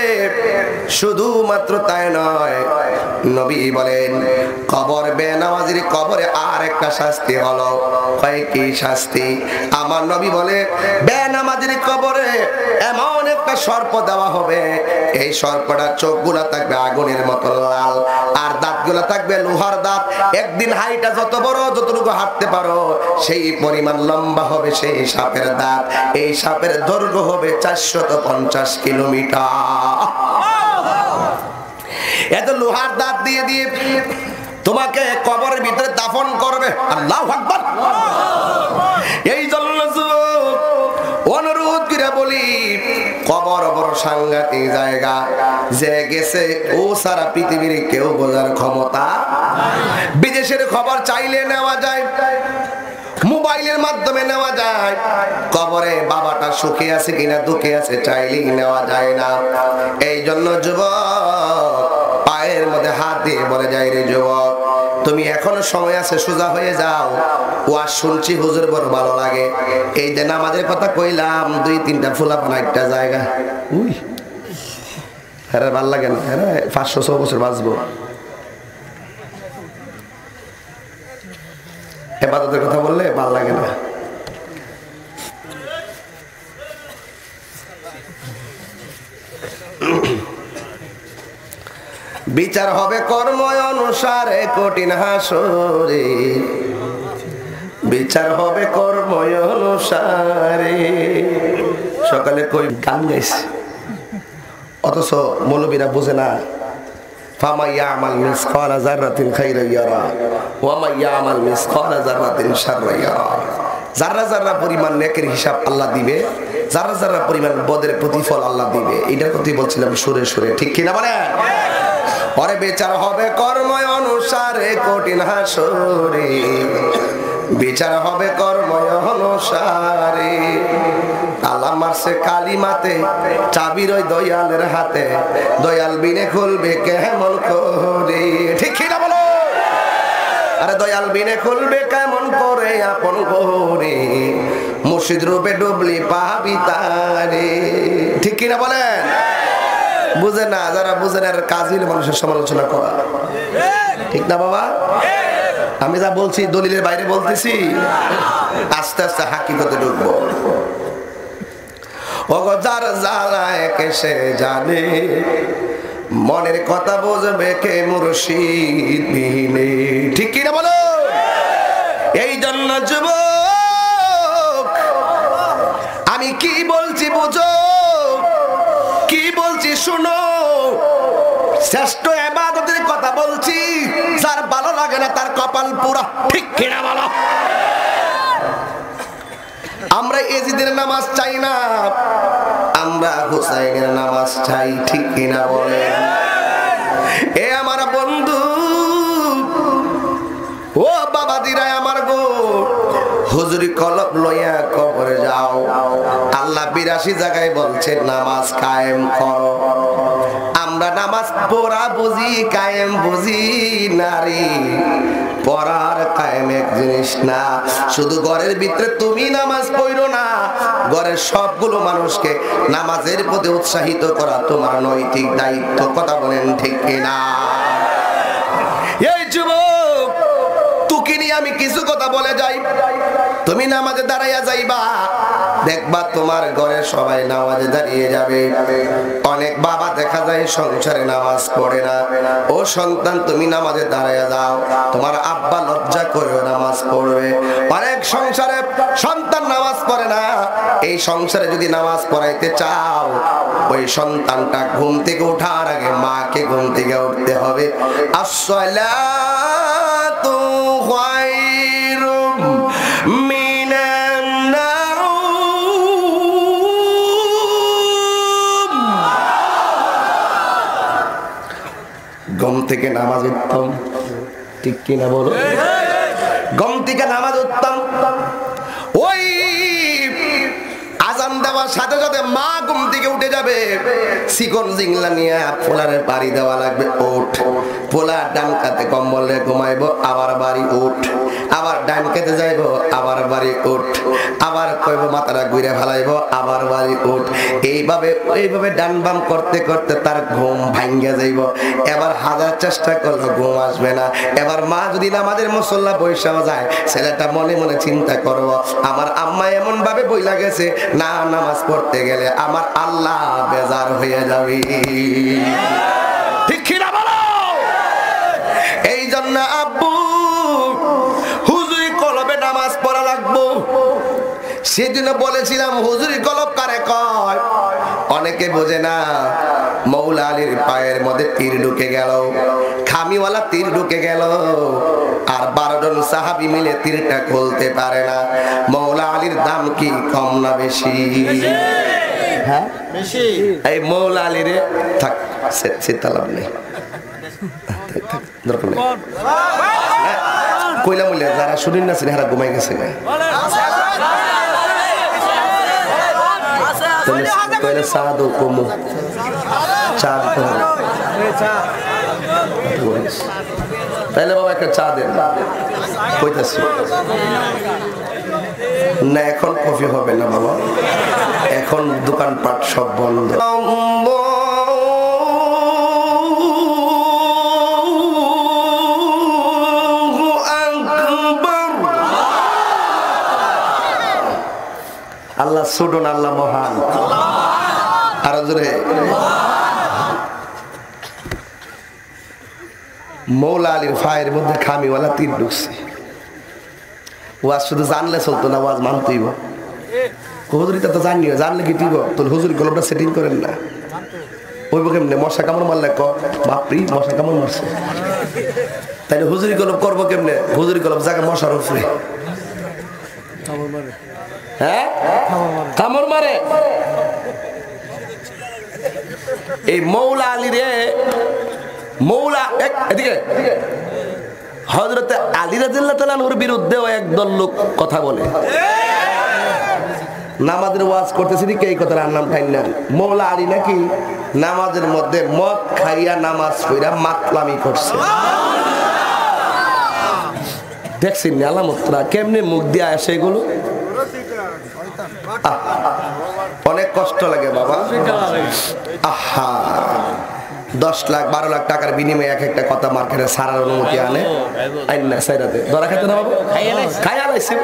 শুধুমাত্র তাই নয়, নবী বলেন কবর বেনামাজির কবরে আর একটা শাস্তি হলো। কয় কি শাস্তি? আমার নবী বলে বেনামাজির কবরে এমন একটা সর্প দেওয়া হবে, এই সর্পটার চোখগুলা থাকবে আগুনের মতো লাল, আর দাঁতগুলা থাকবে লোহার দাঁত। একদিন হাইটা যত বড়, যতটুকু হাঁটতে পারো সেই পরিমাণ লম্বা হবে সেই সাপের দাঁত। এই সাপের দৈর্ঘ্য হবে 450 কিলোমিটার। এত লোহার দাঁত দিয়ে দিয়ে তোমাকে কবরের ভিতরে দাফন করবে। আল্লাহু আকবার। এই জন্য অনুরোধ করে বলি, কবর বড় সাংঘাতিক জায়গা, যে গেছে ও সারা পৃথিবীর কেউ বোঝার ক্ষমতা। বিদেশের খবর চাইলে নেওয়া যায়, মোবাইলের মাধ্যমে নেওয়া যায়। কবরে বাবাটা সুখে আছে কিনা দুঃখে আছে চাইলেই নেওয়া যায় না। এই জন্য যুবক পায়ের মধ্যে হাত দিয়ে বলে যায়, রে যুবক তুমি এখনো সময় আছে, সোজা হয়ে যাও। ওয়াজ শুনছি হুজুর বড় ভালো লাগে, এই যে নামাজের কথা কইলাম, 2-3টা ফুলাপানা একটা জায়গা, উই হ্যাঁ ভাল লাগে না, হ্যাঁ 500-6 বছর বাঁচবো। ইবাদতের কথা বললে ভাল লাগে না। বিচার হবে কর্ম অনুসারে কঠিন হাসরে, বিচার হবে কর্ম অনুসারে। সকালে কই গান গাইছে, অথচ মৌলবীরা বোঝে না। ফামান ইয়ামাল মিসকালা যাররাতিন খাইরান ইয়ারা ওয়া মান ইয়ামাল মিসকালা যাররাতিন শাররান ইয়ারা। যারা যারা পরিমাণ নেকের হিসাব আল্লাহ দিবে, যারা যারা পরিমাণ বদের প্রতিফল আল্লাহ দিবে। এটার কথাই বলছিলাম সুরে সুরে, ঠিক কিনা বলেন? পরে বিচার হবে কর্ম অনুসারে কঠিন হাসরে, বিচার হবে কর্ম অনুসারে। তালা মারছে কালিমাতে, চাবির ওই দয়ালের হাতে, দয়াল বিনে খুলবে কেমন করে, ঠিক কিনা বলো? আরে দয়াল বিনে খুলবে কেমন করে আপন করে, মুর্শিদ রূপে ডুবলি পাবি তারে, ঠিক কিনা বলেন? বুঝে না, যারা বুঝে না কাজিল মানুষের সমালোচনা করা, ঠিক না বাবা? আমি যা বলছি দলিলের বাইরে বলতেছি, আস্তে আস্তে হাকিকতে ঢুকবো। ওগো যার জ্বালায় কেসে জানে, মনের কথা বুঝবে কে মুর্শিদ বিনে, ঠিক কিনা বলো? এই জন্য যুবক আমি কি বলছি বুঝো, কি বলছি শুনো। শ্রেষ্ঠ ইবাদতের কথা বলছি, যার ভালো লাগে না তার কপাল পুরা, ঠিক কিনা বলো? আমরা এজিদের নামাজ চাই না, আমরা হুসাইনের নামাজ চাই, ঠিক কিনা বলেন? এ আমার বন্ধু, ও বাবা দিরাই আমার গো, হুজুরি কলব লইয়া কবরে যাও। আল্লাহ 82 জায়গায় বলছে নামাজ কায়েম করো। আমরা নামাজ পড়া বুঝি, কায়েম বুঝি নারী। পড়ার কায়েম এক জিনিস না, শুধু ঘরের ভিতরে তুমি নামাজ পড়ো না, ঘরের সবগুলো মানুষকে নামাজের প্রতি উৎসাহিত করা তোমার নৈতিক দায়িত্ব। কথা বলেন ঠিক কিনা? এই যুবক তুকি নিয়ে আমি কিছু কথা বলে যাই, তুমি নামাজে দাঁড়াইয়া যাইবা, দেখবা তোমার ঘরে সবাই নামাজে দাঁড়িয়ে যাবে। অনেক বাবা দেখা যায় সংসারে নামাজ পড়ে না। ও সন্তান তুমি নামাজে দাঁড়াইয়া যাও, তোমার আব্বা লজ্জা করে নামাজ পড়বে। অনেক সংসারে সন্তান নামাজ পড়ে না। এই সংসারে যদি নামাজ পড়াইতে চাও, ওই সন্তানটা ঘুম থেকে ওঠার আগে মাকে ঘুম থেকে উঠতে হবে। আসসালাতু খায়রুম মিনান নাওম। ঘুম থেকে নামাজ উত্তম, ঠিক কিনা বলো? ঘুম থেকে নামাজ উত্তম। ওই আজান দেওয়ার সাথে সাথে মা ঘুম থেকে উঠে যাবে, চিকন জিংলা নিয়ে পোলারে বাড়ি দেওয়া লাগবে, ওঠ। পোলা ডান কাতে কম্বলে ঘুমাইবো, আবার বাড়ি উঠ। আবার ডান কাতে যাইবো, আবার বাড়ি উঠ। আবার কইব মাথাটা ঘুরে ফেলাইবো, আবার বাড়ি উঠ। এইভাবে ডান বাম করতে করতে তার ঘুম ভাঙ্গা যাইব। এবার হাজার চেষ্টা করলো ঘুম আসবে না। এবার মা যদি নামাজের মুসল্লা বৈশাও যায়, ছেলেটা মনে মনে চিন্তা করবো, আমার আম্মা এমন ভাবে বইলা গেছে, না নামাজ পড়তে গেলে আমার আল্লাহ বেজার হয়ে যাবে। ঠিক কিনা বলো? এই জন্য আব্বু হুজুরি কলবে নামাজ পড়া লাগবো। সেদিন বলেছিলাম হুজুরি কলব কারে কয়, অনেকে বোঝে না। মৌলা আলীর পায়ের মধ্যে তীর ঢুকে গেল, খামিওয়ালা তীর ঢুকে গেল, আর 12 জন সাহাবী মিলে তীরটা খুলতে পারে না। মৌলা আলীর দাম কি কম না বেশি? হ্যাঁ বেশি। এই মৌলা আলীরে থাক, সিতালাম নেই, দরকার নেই। কইলা বলে যারা শুনিন না সিনেহারা ঘুমাই গেছে। তাহলে চা দো কমো, চা দিতে হবে। তাহলে বাবা একটা চা দেন, কইতাছি না। এখন কফি হবে না বাবা, এখন দোকানপাট সব বন্ধ। আল্লাহ ছোটন, আল্লাহ মহান। আরো জোরে। মৌলা আলীর ফায়ের মধ্যে খামিওয়ালা তীর ঢুকছে। ওয়াজ শুধু জানলে চলতো না, ওয়াজ মানতেই। হুজুরিটা তো জানিও, জানলে কি দিব? তোর হুজুরি কলমটা সেটিং করেন না। ওই কেমনে মশা কামড় মারলে ক বাপরি মশা কামড় মারছে, তাইলে হুজুরি কলম করবো কেমনে? হুজুরি কলম জায়গা মশার উপরে, হ্যাঁ কামড় মারে। এই মৌলা আলী রে, মৌলা এদিকে হযরতে আলী রাদিয়াল্লাহু তাআলা আনহুর বিরুদ্ধেও একদল লোক কথা বলে। নামাজের ওয়াজ করতেছি কি এই কথার নাম ঠাই না। মৌলা আলী নাকি নামাজের মধ্যে মদ খাইয়া নামাজ পড়া মাতলামি করছে। দেখছেন আলামতরা কেমনে মুখ দিয়ে আসে এগুলো। অনেক কষ্ট লাগে বাবা। আহা 10 লাখ 12 লাখ টাকার বিনিময়ে এক একটা কথা মার্কেটে সারার অনুমতি আনে আইনা সাইরাতে ধরা খেতে না বাবা, খাইয়া লাইছে।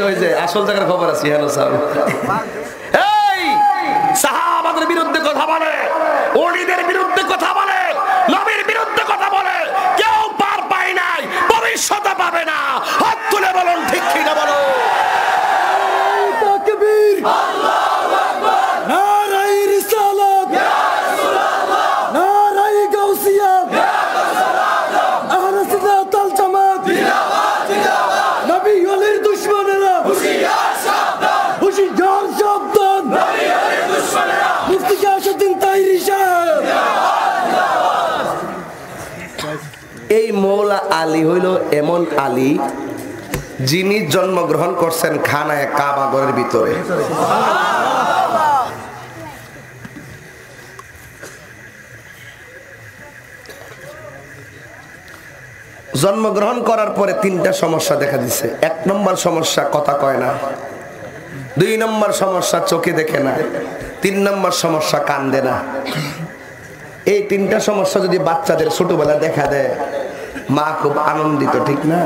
ওই যে আসল জায়গার খবর আছে। হ্যালো স্যার, এই সাহাবাদের বিরুদ্ধে কথা বলে, ওলিদের বিরুদ্ধে কথা বলে, নবীর বিরুদ্ধে কথা বলে, কেউ পার পায় নাই, ভবিষ্যতে পাবে না। হাত তুলে বলুন ঠিক কি না বলো। তাকবীর, আল্লাহু আকবার, নারায়ে রিসালাত, ইয়া রাসূলুল্লাহ, নারায়ে গাউসিয়া, ইয়া রাসূলুল্লাহ, আহলে সুন্নাত ওয়াল জামাত, জিন্দাবাদ জিন্দাবাদ, নবী ওলির দুশমনেরা হুশিয়ার সাবধান, হুশিয়ার সাবধান, নবী ওলির দুশমনেরা, মুফতি গাউসউদ্দিন তাহিরি সাহেব, জিন্দাবাদ জিন্দাবাদ। এই মৌলা আলী হইল এমন আলী যিনি জন্মগ্রহণ করছেন খানায় কাবা ঘরের ভিতরে। জন্মগ্রহণ করার পরে 3টা সমস্যা দেখা দিছে। 1 নম্বর সমস্যা কথা কয় না, 2 নম্বর সমস্যা চোখে দেখে না, 3 নম্বর সমস্যা কান্দে না। এই 3টা সমস্যা যদি বাচ্চাদের ছোটবেলা দেখা দেয়, মা খুব আনন্দিত, ঠিক না?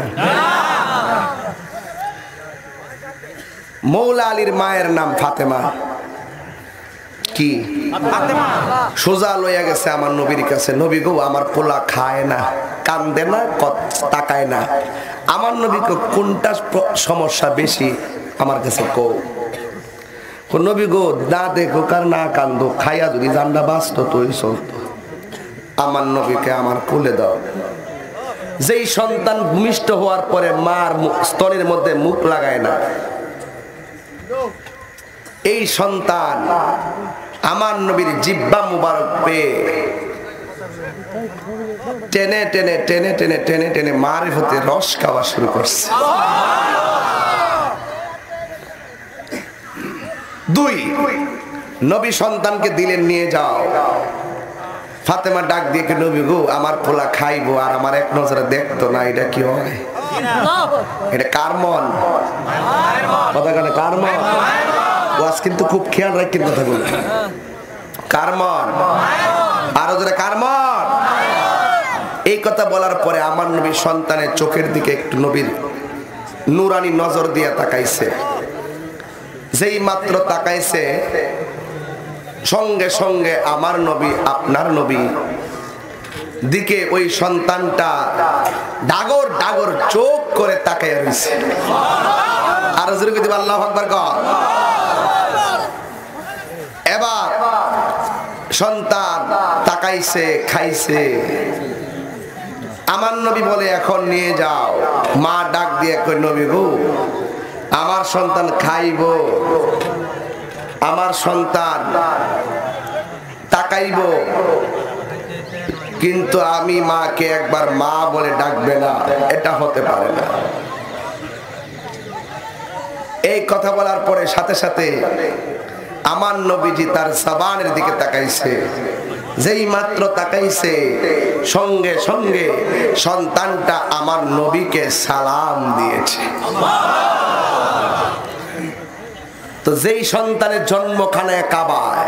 মৌলা আলীর মায়ের নাম ফাতেমা। কি সোজা লইয়া গেছে আমার নবীর কাছে, নবী গো আমার পোলা খায় না, কান্দে না, তাকায় না, আমার নবীকে কোনটা সমস্যা বেশি আমার কাছে কও। নবী গো না দেখো কার না কান্দো, খাইয়া যদি জান্ডা বাঁচত তোই চলতো, আমার নবীকে আমার কোলে দাও। যেই সন্তান ভূমিষ্ঠ হওয়ার পরে মার স্তনের মধ্যে মুখ লাগায় না, এই সন্তান আমার নবীর জিহ্বা মুবারক পেয়ে টেনে টেনে টেনে টেনে টেনে টেনে মারিফতের রস খাওয়া শুরু করছে। দুই, নবী সন্তানকে দিলেন নিয়ে যাও। ফাতেমা ডাক দিয়ে কে নবী গো আমার পোলা খাইবো আর আমার এক নজরে দেখতো না, এটা কি হয়? এটা কার মন? কথা কানে কার মন? ওয়াজ কিন্তু খুব খেয়াল রাখেন কথাগুলো। কার মন? আরো জোরে কার মন? এই কথা বলার পরে আমার নবী সন্তানের চোখের দিকে একটু নবীর নুরানি নজর দিয়ে তাকাইছে। যেই মাত্র তাকাইছে সঙ্গে সঙ্গে আমার নবী আপনার নবী দিকে ওই সন্তানটা ডাগর ডাগর চোখ করে তাকাইয়া রইছে। আর জোরে কইতে আল্লাহু আকবার কর। এবার সন্তান তাকাইছে, খাইছে। আমার নবী বলে এখন নিয়ে যাও। মা ডাক দিয়ে কই নবী গো আমার সন্তান খাইবো, আমার সন্তান তাকাইবো, কিন্তু আমি মাকে একবার মা বলে ডাকবে না, এটা হতে পারে না। এই কথা বলার পরে সাথে সাথে আমার নবীজি তার সাবানের দিকে তাকাইছে। যেই মাত্র তাকাইছে সঙ্গে সঙ্গে সন্তানটা আমার নবীকে সালাম দিয়েছে। তো যেই সন্তানের জন্মখানে কাবায়,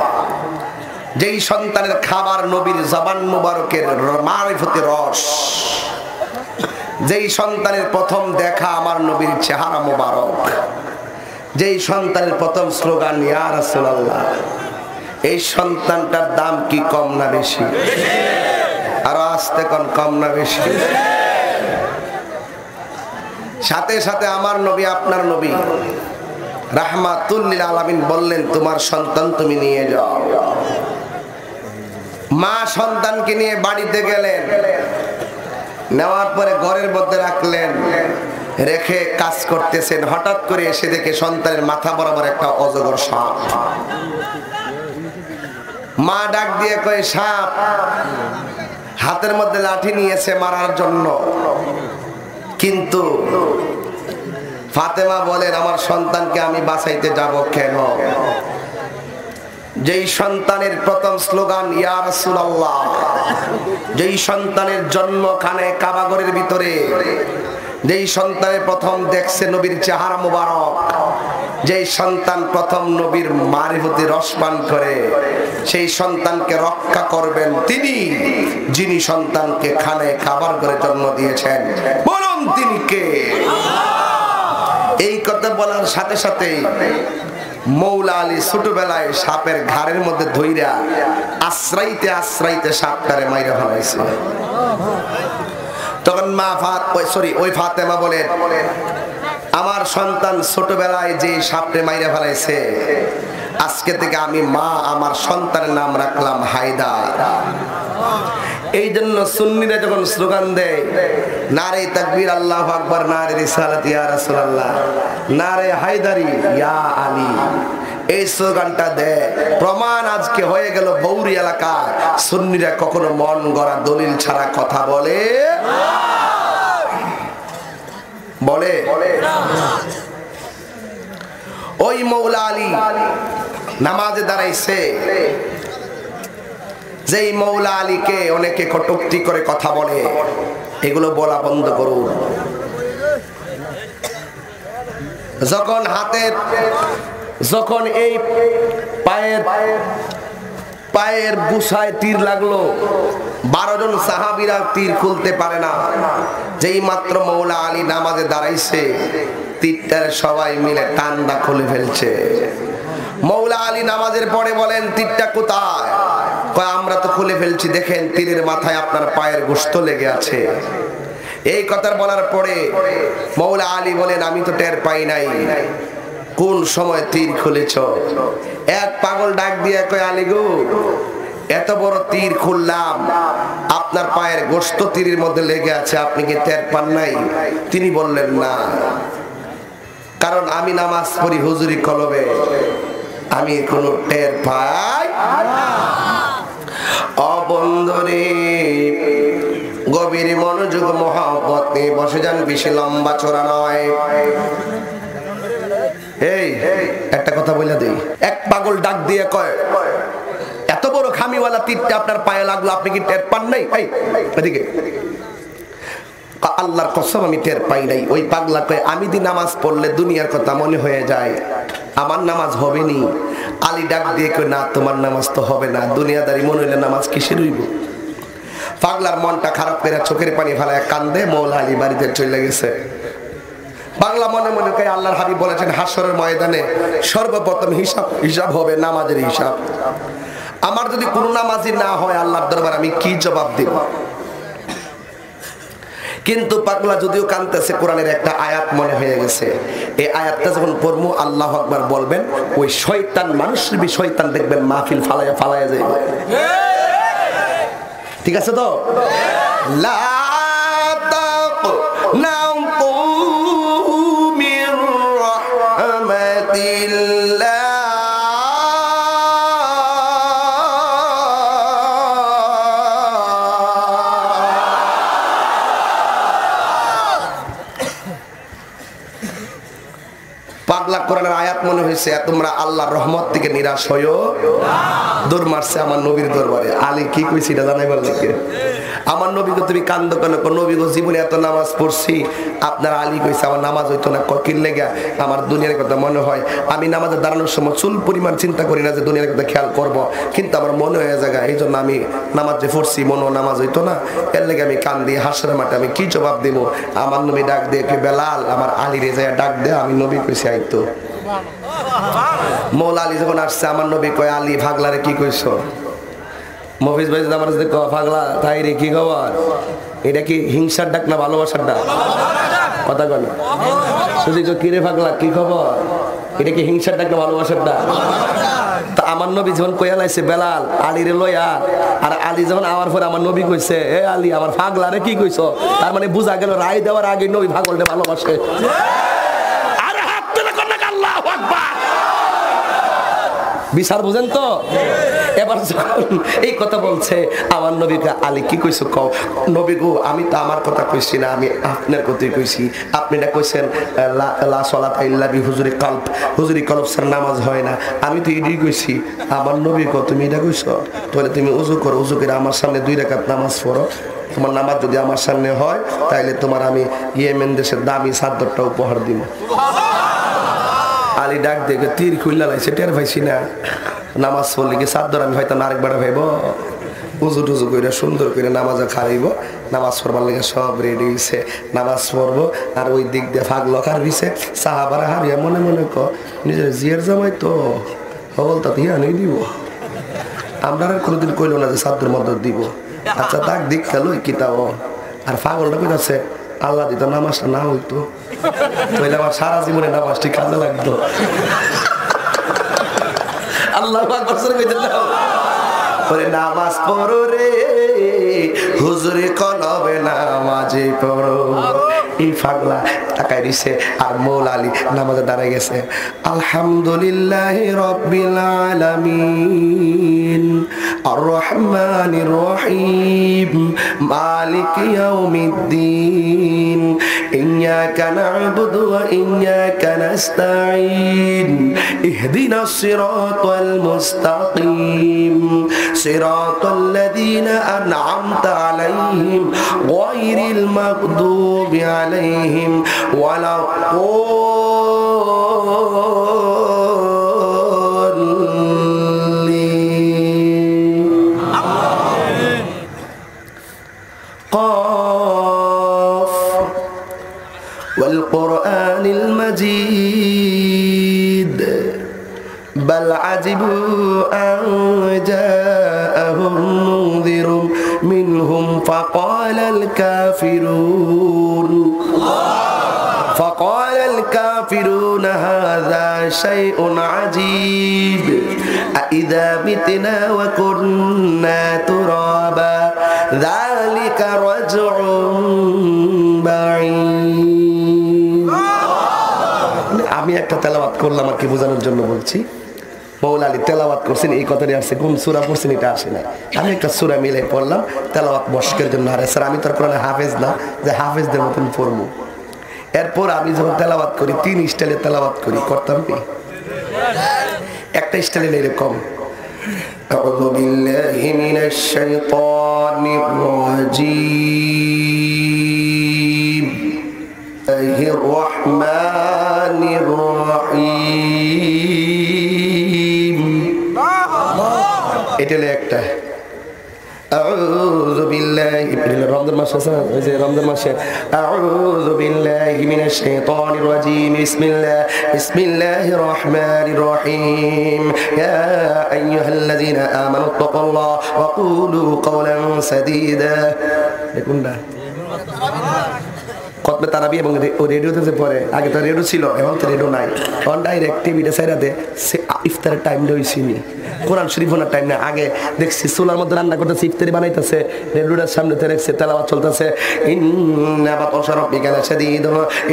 যেই সন্তানের খাবার নবীর জবান মুবারকের মারিফতের রস, যেই সন্তানের প্রথম দেখা আমার নবীর চেহারা মুবারক, যেই সন্তানের প্রথম স্লোগান ইয়া রাসূলুল্লাহ, এই সন্তানটার দাম কি কম না বেশি? আর আস্তে কোন কম না বেশি? সাথে সাথে আমার নবী আপনার নবী রাহমাতুল লিল আলামিন বললেন তোমার সন্তান তুমি নিয়ে যাও। মা সন্তানকে নিয়ে বাড়িতে গেলেন, নেওয়ার পরে ঘরের মধ্যে রাখলেন, রেখে কাজ করতেছেন। হঠাৎ করে এসে দেখে সন্তানের মাথা বরাবর একটা অজগর সাপ। মা ডাক দিয়ে কয় সাপ। হাতের মধ্যে লাঠি নিয়েছে মারার জন্য, কিন্তু ফাতেমা বলেন আমার সন্তানকে আমি বাঁচাইতে যাব কেন? যেই সন্তানের প্রথম স্লোগান ইয়া রাসূলুল্লাহ, যেই সন্তানের জন্মখানে কাবাগরের ভিতরে, যেই সন্তানের প্রথম দেখছে নবীর চেহারা মুবারক, যেই সন্তান প্রথম নবীর মারিফতের রস পান করে, সেই সন্তানকে রক্ষা করবেন তিনি, যিনি সন্তানকে খানে খাবার করে জন্ম দিয়েছেন। বলুন তিনি কে? এই কথা বলার সাথে সাথে মৌলা আলী ছোটবেলায় সাপের ঘাড়ের মধ্যে ধইরা আশ্রাইতে আশ্রাইতে সাপটারে মাইরা ফেলাইছে। তখন মা ওই ফাতেমা বলেন আমার সন্তান ছোটবেলায় যে সাপে মাইরা ফেলাইছে, আজকে থেকে আমি মা আমার সন্তানের নাম রাখলাম হায়দার। এই জন্য সুন্নিরা যখন স্লোগান দেয় নারে তাকবীর আল্লাহু আকবার, নারে রিসালাত ইয়া রাসূলুল্লাহ, নারে হায়দারি ইয়া আলী, এই স্লোগানটা দেয়, প্রমাণ আজকে হয়ে গেল বৌরি এলাকা সুন্নিরা কখনো মন গড়া দলিল ছাড়া কথা বলে বলে। ওই মৌলা আলী নামাজে দাঁড়াইছে, যেই মৌলা আলীকে অনেকে কটূক্তি করে কথা বলে, এগুলো বলা বন্ধ করুন। যখন এই পায়ের বুসায় তীর লাগলো, 12 জন সাহাবীরা তীর খুলতে পারে না। যেই মাত্র মৌলা আলী নামাজে দাঁড়াইছে, তীরটার সবাই মিলে টান্ডা খুলে ফেলছে। মৌলা আলী নামাজের পরে বলেন তীরটা কোথায়? কয় আমরা তো খুলে ফেলছি, দেখেন তীরের মাথায় আপনার পায়ের গোশত লেগে আছে। এই কথা বলার পরে মৌলা আলী বলেন আমি তো টের পাই নাই কোন সময় তীর খুলেছ। এক পাগল ডাক দিয়ে কয় আলী গো, এত বড় তীর খুললাম, আপনার পায়ের গোশত তীরের মধ্যে লেগে আছে, আপনি কি টের পান নাই? তিনি বললেন না, কারণ আমি নামাজ পড়ি হুজুরি কলবে, আমি কোনো টের পাই না। অবন্ধরে গভীর মনোযোগ মহব্বত নিয়ে বসে যান, বেশি লম্বা চোরা নয়। এই একটা কথা বলে দেই, এক পাগল ডাক দিয়ে কয়, এত বড় খামিওয়ালা তীরটা আপনার পায়ে লাগলো, আপনি কি টের পান নাই? এই এদিকে, আল্লাহর কসম আমি টের পাই নাই। ওই পাগলা কয়, আমি দি নামাজ পড়লে দুনিয়ার কথা মনে হয়ে যায়, আমার নামাজ হবে নি। আলী ডাক দিয়ে কয়, না তোমার নামাজ তো হবে না, দুনিয়াদারি মনে হইলে নামাজ কিসের হইব? পাগলার মনটা খারাপ করে চোখের পানি ফেলায় কান্দে, মৌলা আলী বাড়িতে চলে গেছে। বাংলা মনে মনে কয়, আল্লাহর হাবিব বলেছেন হাসরের ময়দানে সর্বপ্রথম হিসাব হবে নামাজের হিসাব। আমার যদি কোনো নামাজি না হয় আল্লাহর দরবারে আমি কি জবাব দেব? কিন্তু পাগলা যদিও কাঁদতেছে, কোরআনের একটা আয়াত মনে হয়ে গেছে। এই আয়াতটা যখন পড়বো আল্লাহু আকবার বলবেন, ওই শয়তান মানুষের শয়তান দেখবেন মাহফিল ফালাইয়া ফালাইয়া যাইবে। ঠিক আছে তো? লা তাকনাতু মির রাহমাতিল্লাহ, পাগলা কোরআনের আয়াত মনে হয়েছে, তোমরা আল্লাহর রহমত থেকে নিরাশ হইও। দৌড় মারছে আমার নবীর দরবারে। আলী কি কইছি এটা জানাই বল নাকি? আমার নবীকে তুমি কান্দ কেন? নবী গো জীবনে এত নামাজ পড়ছি, আপনার আলী কইছে আমার নামাজ হইতো না। কির লেগা? আমার দুনিয়ার কথা মনে হয়, আমি নামাজে দাঁড়ানোর সময় চুল পরিমাণ চিন্তা করি না যে দুনিয়ার কথা খেয়াল করব, কিন্তু আমার মনে হয়ে যায়, এই জন্য আমি নামাজ যে পড়ছি মনে নামাজ হইতো না, এর লেগে আমি কান্দি। হাসরের মাঠে আমি কি জবাব দেব? আমার নবী ডাক দিয়ে বেলাল আমার আলী রে যায় ডাক দে, আমি নবী কইছি আইতো। মৌলা আলী যখন আসছে, আমার নবী কয়, আলী ভাগলারে কি কইছো? মফিজ ভাই আমার সাথে পাগলা তাই রে কি খবর? এটা কি হিংসার ডাক না ভালোবাসার ডাক? কথা কয় না শুধু কিরে পাগলা কি খবর? এটা কি হিংসার ডাক না ভালোবাসার ডাক? তা আমার নবী যখন কইয়া লাইছে বেলাল আলী রে লইয়া, আর আলী যখন আমার পরে আমার নবী কইছে, এ আলী আমার পাগলা রে কি কইছো, তার মানে বুঝা গেল রায় দেওয়ার আগে নবী পাগলটা ভালোবাসে। আরে হাত তুলে কোন না, আল্লাহু আকবার। বিচার বুঝেন তো? এবার যখন এই কথা বলছে আমার নবীকে, আলী কি কইছো কও? নবী গো আমি তো আমার কথা কইছি না, আমি আপনার কথাই কইছি। আপনি না কইছেন লা সালাতা ইল্লা বি হুজুরি কলব, হুজুরি কলব ছাড়া নামাজ হয় না, আমি তো এটাই কইছি। আমার নবী কো তুমি এটা কইছো? তাহলে তুমি ওযু করো, ওযু করে আমার সামনে 2 রাকাত নামাজ পড়ো। তোমার নামাজ যদি আমার সামনে হয় তাইলে তোমার আমি ইয়েমেন দেশের দামি চাদরটা উপহার দিব। আলী ডাক দেখে তীর খুললা লাইছে, টের পাইছি না। নামাজ পড়লে কি চাদর আমি হয়তো আরেকবার ভাইব, উজু টুজু করে সুন্দর করে নামাজে খারাইব, নামাজ পড়বার লেগে সব রেডি হয়েছে, নামাজ পড়বো। আর ওই দিক দিয়ে ফাঁক লখার দিছে, সাহাবারা হারিয়া মনে মনে ক নিজের জিয়ার জামাই তো হবল তা দিয়ে আনি দিব। আমরা আর কোনোদিন কইল না যে চাদর মদর দিব। আচ্ছা তাক দিক খেলো কিতাব। আর পাগলটা কইতাছে আল্লাহ দিত নামাজটা না হইতো, তাহলে আমার সারা জীবনে নামাজটি কাজে লাগতো। আল্লাহ নামাজ পড়ো রে হুজুরে কলবে নামাজে পড়ো। এই পাগলা তাকাই দিছে, আর মৌলা আলী নামাজে দাঁড়ায় গেছে। আলহামদুলিল্লাহ রাব্বিল আলামিন আর রহমানির রহিম মালিক ইয়াউমিদ্দিন ইয়্যাকা না'বুদু ওয়া ইয়্যাকা নাস্তাঈন ইহদিনাস সিরাতাল মুস্তাকিম সিরাতাল লাযীনা আন'আমতা আলাইহিম গায়রিল মাগদুবি আলাইহিম ওয়ালা والقرآن المجيد بل عجبوا أن جاءهم منذر منهم فقال الكافرون هذا شيء عجيب أإذا متنا وكنا ترابا ذلك رجع بعيد। আমি একটা তেলাওয়াত করলাম আর কি বোঝানোর জন্য বলছি। মৌলা আলী তেলাওয়াত করছেন, এই কথাটি আসছে, কোন সূরা পড়ছেন এটা আসে না। আমি একটা সূরা মিলে পড়লাম তেলাওয়াত মশকের জন্য। আর স্যার আমি তো কোরআনে হাফেজ না যে হাফেজদের মতন পড়বো। এরপর আমি যখন তেলাওয়াত করি 3 স্টাইলে তেলাওয়াত করি, করতাম কি? একটা স্টাইলে এরকম আউযু বিল্লাহি মিনাশ শাইতানির রাজীম বিসমিল্লাহির রহমানির রহিম। এটা হলো একটা। আউযু বিল্লাহি রমজান মাসে ওই যে রমজান মাসে আউযু বিল্লাহি মিনাশ শাইতানির রাজীম বিসমিল্লাহির রহমানির রহিম ইয়া আইয়ুহাল্লাযীনা আমানু তাকুল্লাহ ওয়া কুলু কওলান সাদীদা। দেখুনটা কতবে তারাবি এবং রেডিওতে যে পড়ে, আগে তো রেডিও ছিল, এখন তো রেডিও নাই, অন ডাইরেক্ট টিভিতে সাইরাতে ইফতারের টাইম হইছিনি, কোরআন শরীফ ওনার টাইম না। আগে দেখছি চুলার মধ্যে রান্না করতেছে, ইফতারি বানাইতেছে, রেডিওটার সামনে রেখেছে, তেলাওয়াত চলতেছে, ইন্না বাতশা রাব্বিকা লাশাদীদ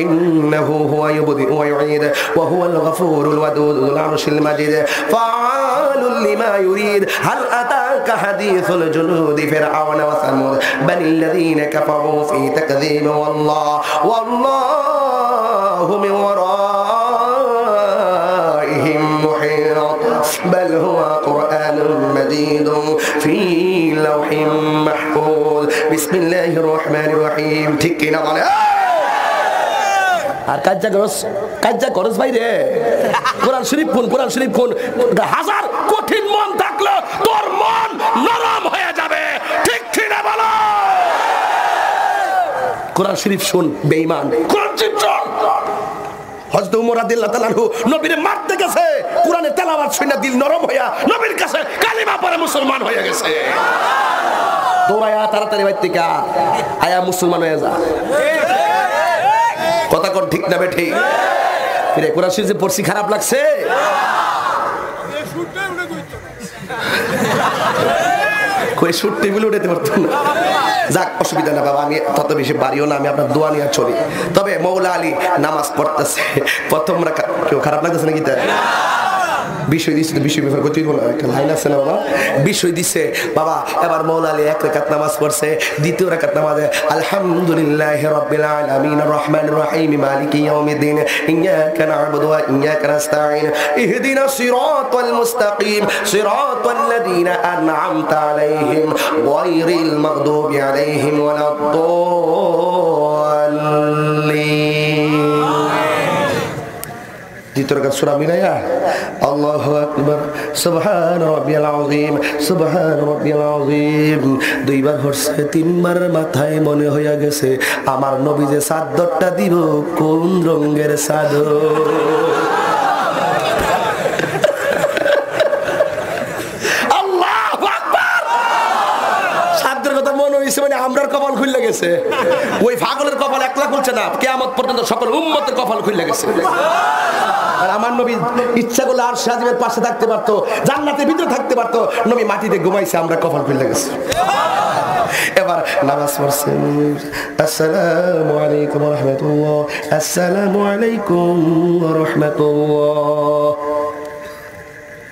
ইন্নাহু হুয়া ইউবদিউ ওয়া ইউঈদ ওয়া হুয়াল গফুরুল ওয়াদুদ যুল আরশিল মাজিদ ফাআলুল লিমা ইউরিদ হাল আতাকা হাদীসুল জুনুদি ফিরআউনা ওয়া সামুদ বালিল্লাযীনা কাফারু ফি তাকযীব ওয়াল্লাহু মিন ওয়ারাইহিম মুহীত بل هو قرآن مجيد في لوح محفوظ بسم الله الرحمن الرحيم ঠিক কি না বলে? আর কাজ্জা করস ভাই রে, কোরআন শরীফ কোন হাজার কঠিন মন থাকলে তোর মন নরম হয়ে যাবে, ঠিক কি না বলো? কোরআন শরীফ শুন বেঈমান, কোরআন শরীফ শুন। হযরত ওমর রাদিয়াল্লাহু তাআলা নবীরে মারতে গেছে, কোরআনের তেলাওয়াত শুনে দিল নরম হইয়া নবীর কাছে কালিমা পড়ে মুসলমান হয়ে গেছে। দৌড়ায়া তাড়াতাড়ি বাইর থেকে আয়া মুসলমান হয়ে যা। কথা কোন ঠিক না বেঠি? ফিরে কোরআন শরীফ পড়ছি খারাপ লাগছে? কই শুটতে বলে উঠাতে পারতো না। যাক, অসুবিধা না বাবা, আমি তত বেশি বাড়িও না, আমি আপনার দোয়া নিয়ে চলি। তবে মৌলা আলী নামাজ পড়তেছে, প্রথম রাকাত, কেউ খারাপ লাগতেছে নাকি? তাই বিষয় দিচ্ছে তো, বিষয় ব্যাপার করতে না, একটা লাইন আছে না বাবা, বিষয় দিচ্ছে বাবা। এবার মৌলা আলী 1 রাকাত নামাজ পড়ছে, দ্বিতীয় রাকাত নামাজে আলহামদুলিল্লাহি রাব্বিল আলামিন আর রহমানির রহিম মালিকি ইয়াউমিদ্দিন ইয়্যাকা না'বুদু ওয়া ইয়্যাকা নাস্তাঈন ইহদিনাস সিরাতাল মুস্তাকিম সিরাতাল্লাযীনা আন'আমতা আলাইহিম গায়রিল মাগদুবি আলাইহিম ওয়ালাদ-দাল্লিন। দ্বিতীয় রাকাত সূরা মিলাইয়া আল্লাহু আকবার সুবহান রাব্বিয়াল আযীম সুবহান রাব্বিয়াল আযীম দুইবার হচ্ছে, তিনবার মাথায় মনে হইয়া গেছে আমার নবী যে চাদরটা দিব কোন রঙের চাদর। আল্লাহু আকবার। চাদরের কথা মনে হইছে মানে আমরার কপাল খুলে গেছে, ওই পাগলের কপাল একলা খুলছে না, কিয়ামত পর্যন্ত সকল উম্মতের কপাল খুলে গেছে। আর আমার নবী ইচ্ছা করলে আর সাজিমের পাশে থাকতে পারতো, জান্নাতের ভিতরে থাকতে পারতো, নবী মাটিতে ঘুমাইছে, আমরা কপাল খুলে গেছে। এবার নামাজ পড়ছে, আসসালামু আলাইকুম ওয়া রাহমাতুল্লাহ, আসসালামু আলাইকুম ওয়া রাহমাতুল্লাহ।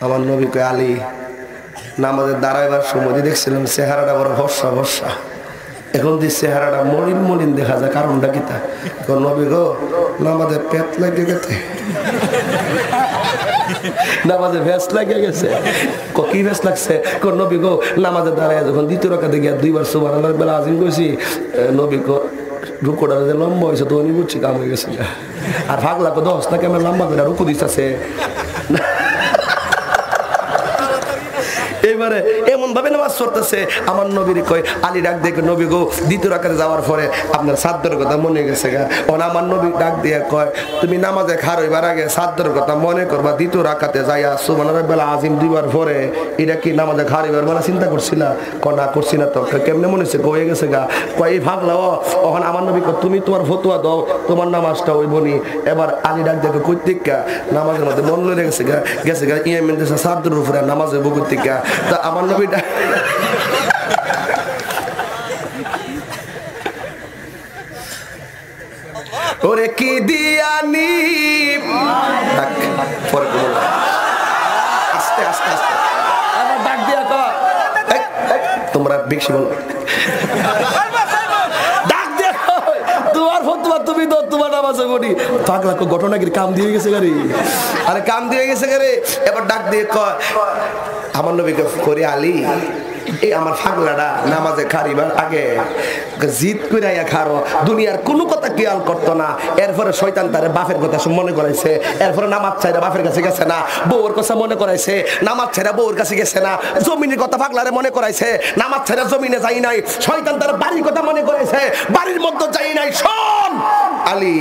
আমার নবী কয় আলী নামাজের দাঁড়াইবার সময় দেখছিলাম চেহারাটা বড় ভরসা ভরসা, এখন যে চেহারাটা মলিন মলিন দেখা যায়, কারণটা কি? তা নবী গো নামাজের পেট লাগে গেছে, নামাজে ভেস লাগে গেছে। কি ভেস লাগছে? নবী গো নামাজের দাঁড়ায় যখন দ্বিতীয় রাকাতে গিয়া দুইবার সুবহানাল্লাহ বেলা আজিম কইছি, নবী গো রুকুটা যে লম্বা হয়েছে তো উনি বুঝছি কাম হয়ে গেছে, আর ভাগলা কো 10 না কেমন লম্বা করে রুকু দিতেছে। এবারে এমন ভাবে নামাজ পড়তেছে, আমার নবীর কয় আলী ডাক দেখে নবী গো দ্বিতীয় রাকাতে যাওয়ার পরে আপনার সাদ্দর কথা মনে গেছে গা। আমার নবী ডাক দিয়ে কয় তুমি নামাজে খার হইবার আগে সাদ্দর কথা মনে করবা, দ্বিতীয় রাকাতে যাইয়া সুবহান রাব্বিল আযীম দুইবার পরে এটা কি নামাজে খার হইবার মানে চিন্তা করছিলা? না করছি না। তো কেমনে মনে হচ্ছে? হয়ে গেছে গা। কয় এই ভাগলা ওখানে আমার নবী কয় তুমি তোমার ফতোয়া দাও, তোমার নামাজটা হইব নি। এবার আলী ডাক দেখে কইতিকা নামাজের মধ্যে মন লয়ে গেছে গা ইমাম দেশে সাদ্দর উপরে নামাজ হইব কইতিকা। তা আমার নবীটা ওরে কি দিয়ানি আস্তে আস্তে আস্তে আমার ডাক দিয়া তোমরা বেশি বলো, ডাক দিয়া তোমার ফতোয়া তুমি তো তোমার নামাজে পাগলা কো ঘটনা কি কাম দিয়ে গেছে গারে আরে কাম দিয়ে গেছে গারে এবার ডাক দিয়ে কয় আমার নবীকে করে আলী এই আমার পাগলাটা নামাজে খারিবার আগে জিদ কইরাইয়া খারো দুনিয়ার কোনো কথা খেয়াল করতো না এরপরে শয়তান তারে বাপের কথা মনে করাইছে এরপরে নামাজ ছাইরা বাপের কাছে গেছে না বউর কথা মনে করাইছে নামাজ ছাইরা বউর কাছে গেছে না জমিনের কথা পাগলারে মনে করাইছে নামাজ ছাইরা জমিনে যাই নাই শয়তান তার বাড়ির কথা মনে করাইছে বাড়ির মধ্যে যাই নাই শোন আলী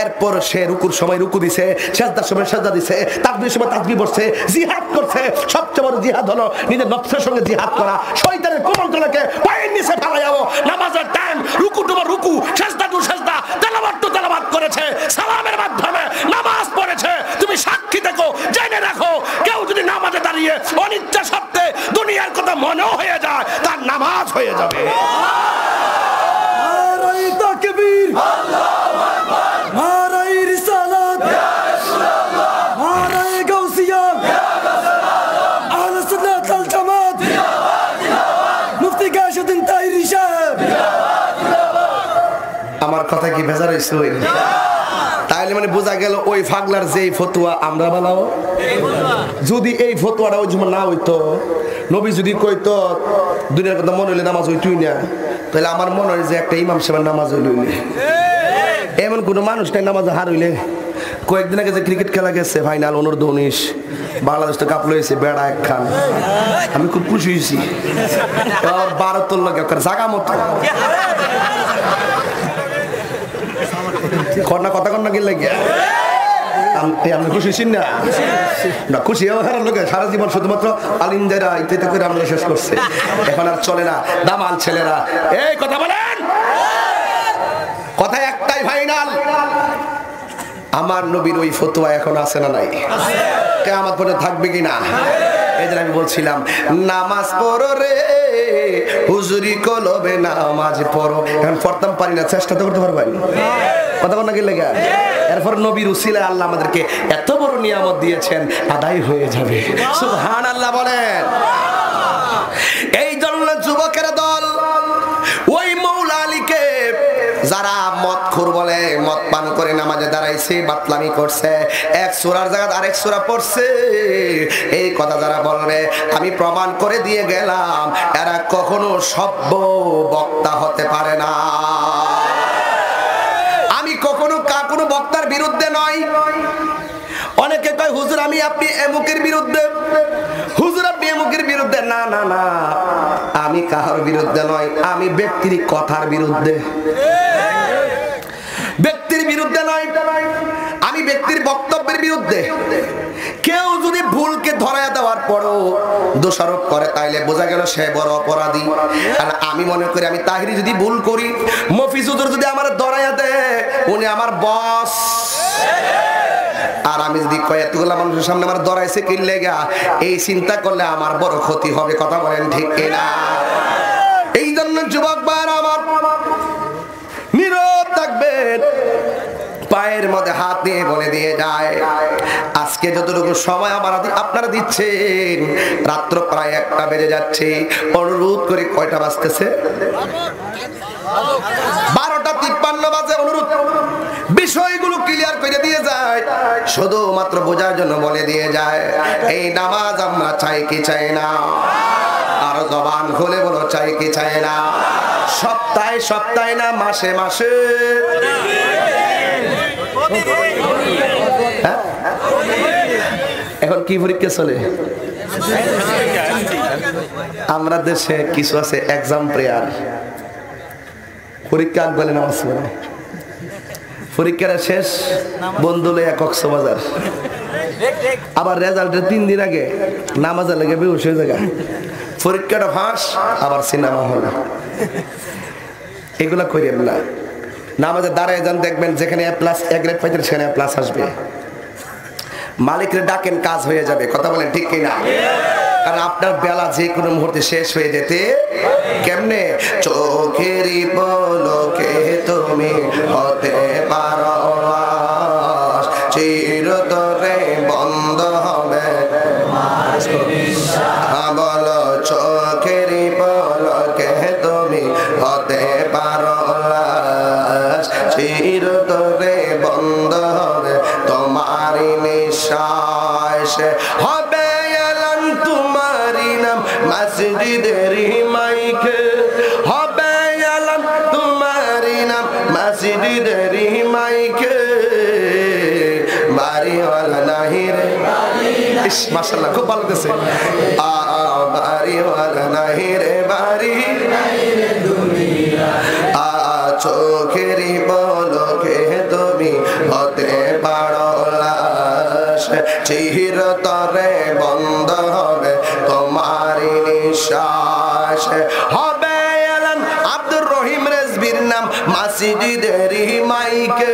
এরপর সে রুকুর সময় রুকু দিছে সাজদার সময় সাজদা দিছে তাকবীরের সময় তাকবীর পড়ছে জিহাদ করছে সবচেয়ে বড় জিহাদ হলো নিজের নফসের সঙ্গে জিহাদ করা শয়তানের কোমলতলাকে পায়ের নিচে ফেলাইও নামাজের টাইম রুকু টু রুকু সাজদা টু সাজদা তেলাওয়াত টু তেলাওয়াত করেছে সালামের মাধ্যমে নামাজ পড়েছে তুমি সাক্ষী দেখো জেনে রাখো কেউ যদি নামাজে দাঁড়িয়ে অনিচ্ছা সত্ত্বে দুনিয়ার কথা মনেও হয়ে যায় তার নামাজ হয়ে যাবে নারায়ে তাকবীর আল্লাহু আকবার নারায়ে রিসালাত ইয়া রাসূলুল্লাহ নারায়ে গাউসিয়া ইয়া গাউসুল্লাহ আহলে সুন্নাত ওয়াল জামাত মুফতি গাশিউদ্দিন তাহিরি সাহেব আমার কথা কি ভেজার হইছে তাইলে মানে বোঝা গেল ওই পাগলার যেই ফতোয়া আমরা বানাও যদি এই ফতোয়াটা ওই সময় না হইতো নবী যদি কইতো দুনিয়ার কথা মনে হইলে নামাজ হইতই না তাহলে আমার মনে হয় যে একটা ইমাম সাহেবের নামাজ হইলে এমন কোন মানুষ নাই নামাজ হার হইলে কয়েকদিন আগে যে ক্রিকেট খেলা গেছে ফাইনাল অনূর্ধ্ব-19 বাংলাদেশ তো কাপ লইছে বেড়া একখান আমি খুব খুশি হয়েছি ভারতের লোক জাগা মতো কন্যা কথা কন্যা কি লাগে আপনি খুশি হয়েছেন না খুশি খারাপ লোক সারা জীবন শুধুমাত্র আলিম যারা ইত্যাদি করে আমরা শেষ করছে এখন আর চলে না দামাল ছেলেরা এই কথা বলেন কথা একটাই ফাইনাল আমার নবীর ওই ফতোয়া এখন আছে না নাই কিয়ামত পর্যন্ত থাকবে কিনা এই জন্য আমি বলছিলাম নামাজ পড়ো রে হুজুরি কলবে নামাজ পড়ো এখন পড়তাম পারি না চেষ্টা তো করতে পারবেন কথা বল না কি লাগে এরপর নবীর উসিলায় আল্লাহ আমাদেরকে এত বড় নিয়ামত দিয়েছেন আদায় হয়ে যাবে সুবহানাল্লাহ বলেন এই জন্য যুবকের দল ওই মৌলা আলীকে যারা মদখোর বলে মদ পান করে নামাজে দাঁড়াইছে বাতলামি করছে এক সূরার জায়গায় আরেক সূরা পড়ছে এই কথা যারা বলবে আমি প্রমাণ করে দিয়ে গেলাম এরা কখনো সভ্য বক্তা হতে পারে না আমি কখনো কোনো বক্তার বিরুদ্ধে নয় অনেকে কয় হুজুর আমি আপনি এমুকের বিরুদ্ধে হুজুর আপনি এমুকের বিরুদ্ধে না না না আমি কাহার বিরুদ্ধে নয় আমি ব্যক্তির কথার বিরুদ্ধে ব্যক্তির বিরুদ্ধে নয় আমি ব্যক্তির বক্তব্যের বিরুদ্ধে কেউ যদি ভুলকে ধরায়া দেওয়ার পরও দোষারোপ করে তাইলে বোঝা গেল সে বড় অপরাধী আর আমি মনে করি আমি তাহিরি যদি ভুল করি মফিজ হুজুর যদি আমার ধরায়া দেয় উনি আমার বস আর আমি যদি কয়েকগুলা মানুষের সামনে আমার ধরাইছে কি লেগা এই চিন্তা করলে আমার বড় ক্ষতি হবে কথা বলেন ঠিক কিনা এই জন্য যুবক ভাইরা আমার নীরব থাকবেন পায়ের মধ্যে হাত দিয়ে বলে দিয়ে যায় আজকে যতটুকু সময় আপনারা দিচ্ছেন রাত্র প্রায় 1টা বেজে যাচ্ছে অনুরোধ করে কয়টা বাজতেছে 12:53 বাজে অনুরোধ বিষয়গুলো ক্লিয়ার করে দিয়ে যায় শুধুমাত্র বোঝার জন্য বলে দিয়ে যায় এই নামাজ আমরা চাই কি চাই না আর জবান খুলে বলো চাই কি চাই না সপ্তাহে সপ্তাহে না মাসে মাসে এখন কি পরীক্ষা চলে আমরা দেশে কিছু আছে এক্সাম প্রেয়ার পরীক্ষা বলে নামাজ পড়ে পরীক্ষাটা শেষ বন্ধুলে কক্সবাজার আবার রেজাল্টের 3 দিন আগে নামাজে লেগে বেহুশ হয়ে যায় পরীক্ষাটা ফাঁস আবার সিনেমা হল এগুলা করিয়েন না নামাজে দাঁড়ায় যান দেখবেন যেখানে A+ A গ্রেড পাইতে সেখানে A+ আসবে মালিকরে ডাকেন কাজ হয়ে যাবে কথা বলেন ঠিক কিনা কারণ আপনার বেলা যে কোনো মুহূর্তে শেষ হয়ে যেতে কেমনে চোখেরই পলকে তুমি হতে পারো চিরতরে বন্ধ হবে বলো চোখেরই পলকে তুমি হতে পারো চিরতরে বন্ধ হবে এলান তোমারই নাম মসজিদের মাইকে, হবে এলান তোমারই নাম মসজিদের মাইকে, বাড়িওয়ালা নাহি রে। ইস মাশাআল্লাহ খুব ভালো গেছে। বাড়িওয়ালা নাহি রে বাড়ি, চোখেরই পলকে তুমি হতে পারো লাশ, চিরতরে বন্ধ হবে তোমারই নিঃশ্বাস। হবে এলান আব্দুর রহিম রেজবির নাম মসজিদের মাইকে,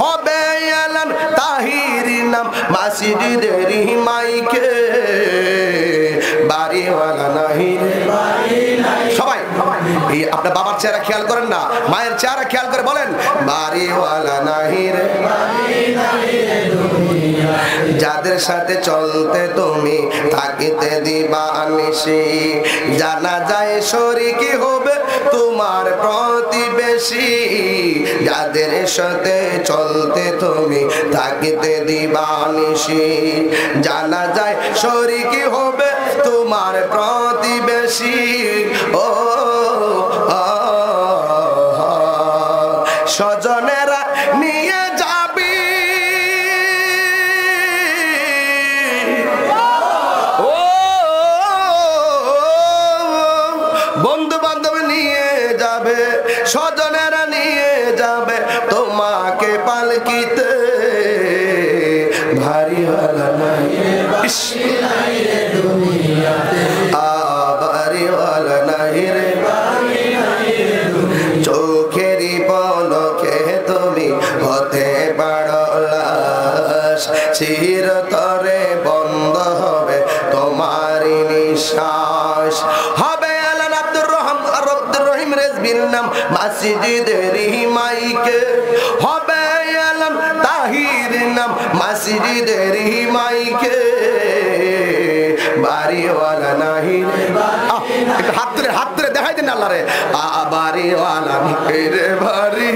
হবে এলান তাহির নাম মসজিদের মাইকে, বাড়িওয়ালা নাহি রে। সবাই এই আপনার বাবার চেহারা খেয়াল করেন না, মায়ের চেহারা খেয়াল করে বলেন বাড়িওয়ালা নাহি রে। যাদের সাথে চলতে তুমি থাকিতে দিবা নিশি, জানা যায় শরীকি হবে তোমার প্রতিবেশী। যাদের সাথে চলতে তুমি থাকিতে দিবা নিশি, জানা যায় শরীকি হবে তোমার প্রতিবেশী। ও স্বজনেরা নিয়ে যাবি, ও বন্ধু বান্ধব নিয়ে যাবে, স্বজনেরা নিয়ে যাবে তোমাকে পালকিতে, ভারীওয়ালা নাহি রে দুনিয়াতে, বাড়িওয়ালা নাহি রে। চোখেরই পলকে তুমি হতে পারো লাশ, চিরতরে বন্ধ হবে তোমারই নিঃশ্বাস। হবে এলান আব্দুর রহিম রেজবির নাম মসজিদের মাইকে, হবে এলান তাহির নাম মসজিদের মাইকে, বাড়িওয়ালা নাহি রে। হাত ধরে দেখাই দেন আল্লাহ রে, বাড়িওয়ালা নাহি রে বাড়ি।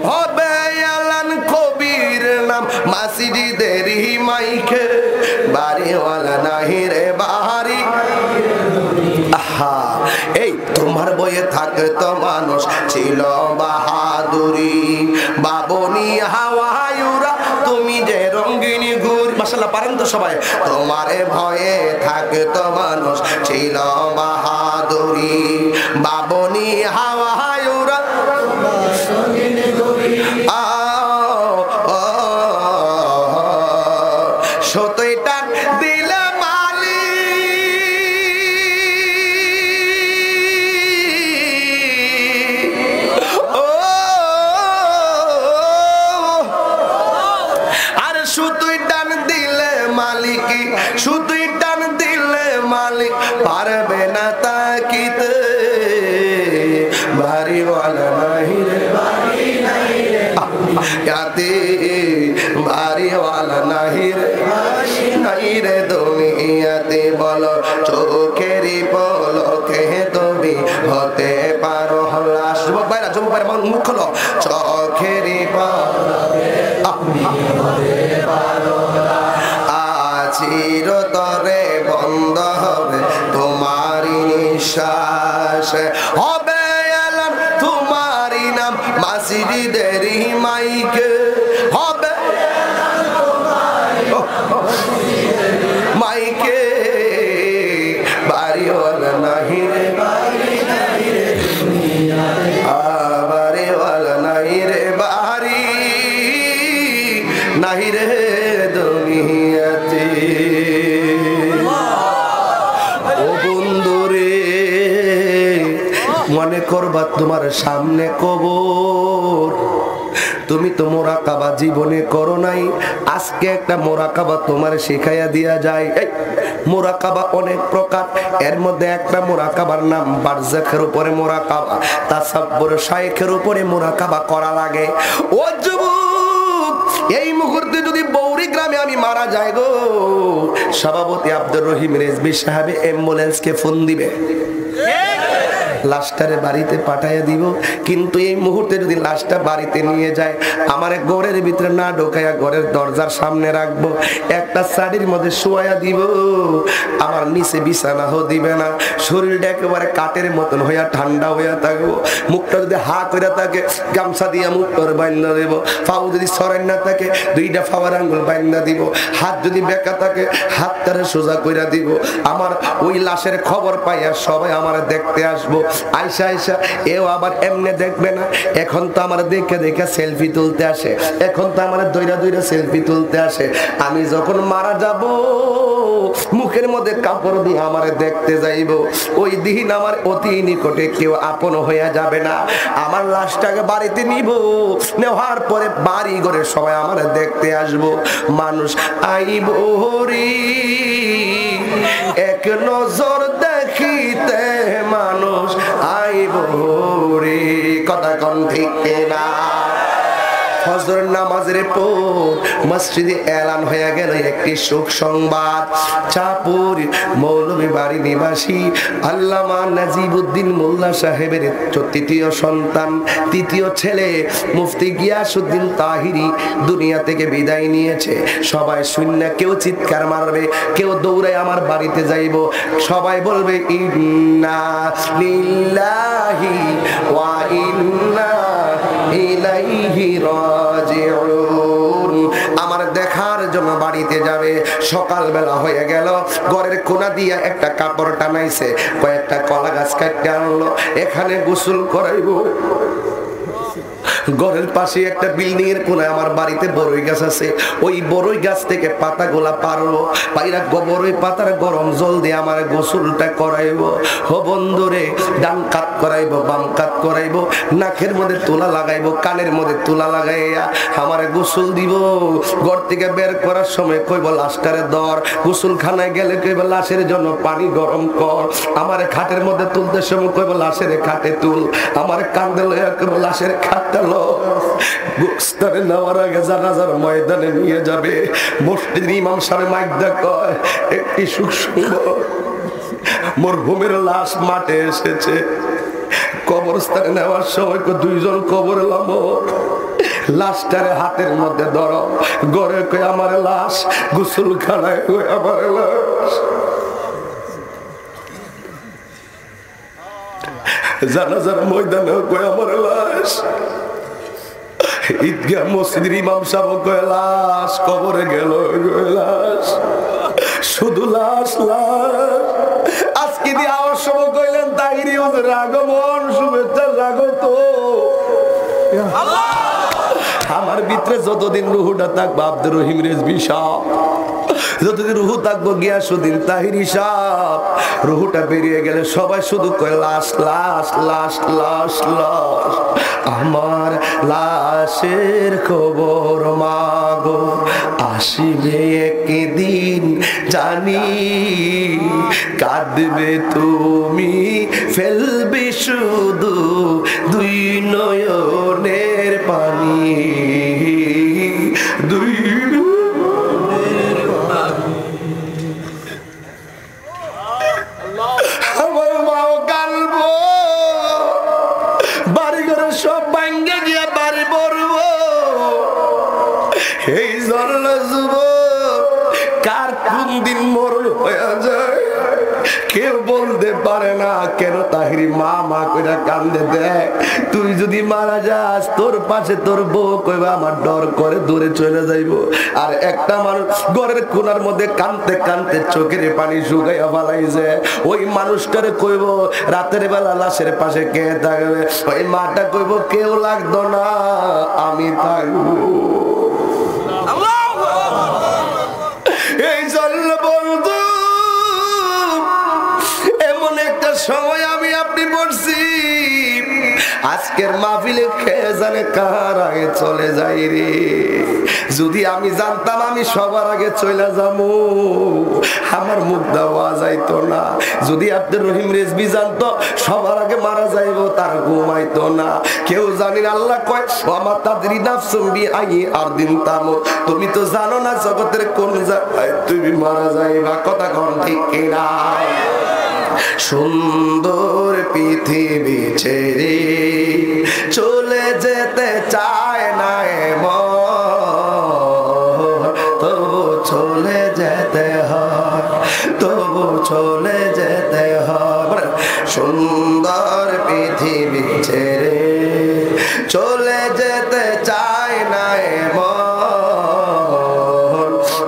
হবে এলান কবির নাম মসজিদের মাইকে, বাড়িওয়ালা নাহি রে বাড়ি। আহা এই তোমার বইয়ে থাকতো মানুষ ছিল বাহাদুরি, বাবনি হাওয়ায়ুরা তুমি যে রঙ্গিনী ঘুরি। মাশাআল্লাহ পারেন তো সবাই। তোমারে ভয়ে থাকতো মানুষ ছিল বাহাদুরি, বাবনি হাওয়ায়ুরা সতইটা দিলে মালি, ও আর সুতুই টান দিলে মালিক, সুতুই টান দিলে মালিক পারবে না তাকিতে, বাড়িওয়ালা নাহি রে ইয়াতে, বাড়িওয়ালা নাহি রে নাহি রে দুনিয়াতে। বলো চোখেরই পলকে তুমি হতে পারো লাশ। যুবক ভাইরা, যুবক ভাইরা মুখ খোলো। চোখেরই পলকে হতে পারো লাশ, চিরতরে বন্ধ হবে তোমারই নিঃশ্বাস। হবে এলান তোমারই নাম মসজিদের মাইকে, হবে মাইকে, বাড়িওয়ালা নাহি রে, বাড়িওয়ালা নাহি রে বাড়ি, নাহি রে দুনিয়াতে। ও বন্ধু রে, মনে করবা তোমার সামনে কবর, তুমি তো মোরাকাবা জীবনে করো নাই, আজকে একটা মোরাকাবা তোমার শেখাইয়া দিয়া যায়। এই মোরাকাবা অনেক প্রকার, এর মধ্যে একটা মোরাকাবার নাম বারজাখের উপরে মোরাকাবা, তাসাব্বুর শাইখের উপরে মোরাকাবা করা লাগে। ও যুবক, এই মুহূর্তে যদি বৌরি গ্রামে আমি মারা যাই গো, সভাপতি আব্দুর রহিম রেজবি সাহেব অ্যাম্বুলেন্সকে ফোন দিবে। লাশটারে বাড়িতে পাঠাইয়া দিব, কিন্তু এই মুহূর্তে যদি লাশটা বাড়িতে নিয়ে যায়, আমার ঘরের ভিতরে না ঢোকাইয়া ঘরের দরজার সামনে রাখবো, একটা শাড়ির মধ্যে শোয়া দিব, আমার নিচে বিছানাও দিবে না, শরীরটা একেবারে কাঠের মতন হইয়া ঠান্ডা হইয়া থাকবো। মুখটা যদি হা করে থাকে গামছা দিয়া মুখটার বান্ধা দেব, পাও যদি সরাই না থাকে দুইটা ফাওয়ার আঙ্গুল বান্ধা দিব, হাত যদি বেঁকা থাকে হাতটারে সোজা কইরা দিব। আমার ওই লাশের খবর পাইয়া সবাই আমার দেখতে আসবো, আইসা আইসা এও আবার এমনি দেখবে না। এখন তো আমার দেখে দেখে সেলফি তুলতে আসে, এখন তো আমার দইরা দইরা সেলফি তুলতে আসে। আমি যখন মারা যাব মুখের মধ্যে কাপড় দিয়ে আমার দেখতে যাইব, ওই দিন আমার অতি নিকটে কেউ আপন হইয়া যাবে না। আমার লাশটাকে বাড়িতে নিব, নেওয়ার পরে বাড়ি ঘরে সবাই আমার দেখতে আসবো। মানুষ আইব রে এক নজর দেখিতে, মানুষ আইব রে, কথা কোন ঠিক না? ফজর নামাজের পর মসজিদে এলান হয়ে গেল একটি সুখ সংবাদ। চাঁদপুর মৌলভী বাড়ি নিবাসী আল্লামা নাজিবউদ্দিন মোল্লা সাহেবের তৃতীয় সন্তান, তৃতীয় ছেলে মুফতি গিয়াসউদ্দিন তাহিরি দুনিয়া থেকে বিদায় নিয়েছে। সবাই শূন্য, কেউ চিৎকার মারবে, কেউ দৌড়ে আমার বাড়িতে যাইব, সবাই বলবে ইন্না লিল্লাহি ওয়া ইন্না ইলাইহি রাজিউন। আমার দেখার জন্য বাড়িতে যাবে। সকালবেলা হয়ে গেল, ঘরের কোনা দিয়া একটা কাপড় টানাইছে, কয়েকটা কলা গাছ কাটতে আনলো, এখানে গোসল করাইবো। ঘরের পাশে একটা বিল্ডিং এর কোনায় আমার বাড়িতে বড়ই গাছ আছে, ওই বড়ই গাছ থেকে পাতা গোলা পারবো, পাইরা বড়ই পাতার গরম জল দিয়ে আমার গোসলটা করাইবো। ও বন্ধুরে, ডান কাত করাইবো, বাম কাত করাইবো, নাকের মধ্যে তুলা লাগাইবো, কানের মধ্যে তুলা লাগাইয়া আমার গোসল দিব। ঘর থেকে বের করার সময় কইব লাশটারে ধর, গোসলখানায় গেলে কইব লাশের জন্য পানি গরম কর, আমার খাটের মধ্যে তুলতে সময় কইব লাশের খাটে তুল, আমার কান্দে লইয়া কইব লাশের খাটটা লো। গোস্তারে নেওয়ার আগে জানাজার ময়দানে নিয়ে যাবে, মসজিদের ইমাম সাহেব মাইক দা কয় একটি সুখ সুন্দর মরহুমের লাশ মাঠে এসেছে। কবরস্থানে নেওয়ার সময় দুইজন কবর লামো, লাশটারে হাতের মধ্যে ধরো, ঘরে কই আমার লাশ, গোসলখানায় কই আমার লাশ, জানাজার ময়দানে কই আমার লাশ, ঈদগাহ মসজিদের ইমাম সাহেব কয় লাশ, কবরে গেল লাশ, শুধু লাশ লাশ। আজকে দিয়ে আওয়াজ সময় কইলেন তাহিরি হুজুর আগমন, শুভেচ্ছা স্বাগত। আমার ভিতরে যতদিন রুহুটা থাকবো আব্দুর রহিম রেজভী সাহেব, যতদিন রুহু থাকবো গিয়াসউদ্দিন তাহিরি সাহেব, রুহুটা বেরিয়ে গেলে সবাই শুধু কয় লাশ লাশ লাশ লাশ লাশ। আমার লাশের খবর মাগো, আসিবে একদিন জানি, কাঁদবে তুমি ফেলবে শুধু দুই নয়নের পানি, দুই আমার মাও কালবো, বাড়ি ঘরে সব ভাঙ্গে গিয়া বাড়ি পড়বো। এই জন্য যুবক কার কোন দিন মরণ হয়ে যায় কেউ বলতে পারে না। কেন তাহিরি মা মা কইরা কান্দে দেয়, তুই যদি মারা যাস তোর পাশে তোর বউ কইবা আমার ডর করে দূরে চলে যাইবো। আর একটা মানুষ ঘরের কোনার মধ্যে কানতে কানতে চোখের পানি শুকাইয়া ফেলাইছে, ওই মানুষটারে কইব রাতের বেলা লাশের পাশে কে থাকবে, ওই মাটা কইব কেউ লাগতো না আমি থাকবো। এই জন্য বন্ধু এমন একটা সময় আমি আপনি পড়ছি, আজকের মাহফিলে খেয়ে জানে কার আগে চলে যাই রে। যদি আমি জানতাম আমি সবার আগে চলে যাবো, আমার মুখ দেওয়া যাইতো না। যদি আব্দুর রহিম রেজভী জানতো সবার আগে মারা যাইবো, তার ঘুমাইতো না। কেউ জানি না, আল্লাহ কয় ওয়ামা তাদরি নাফসুম বিআইয়ি আরদিন তামুত, তুমি তো জানো না জগতের কোন জায়গায় তুমি মারা যাইবা। কথা কোন ঠিক কিনা? সুন্দর পৃথিবী ছেড়ে চলে যেতে চায় না মন, তবু চলে যেতে হয়, তবু চলে যেতে হয়। সুন্দর পৃথিবী ছেড়ে চলে যেতে চায় না মন,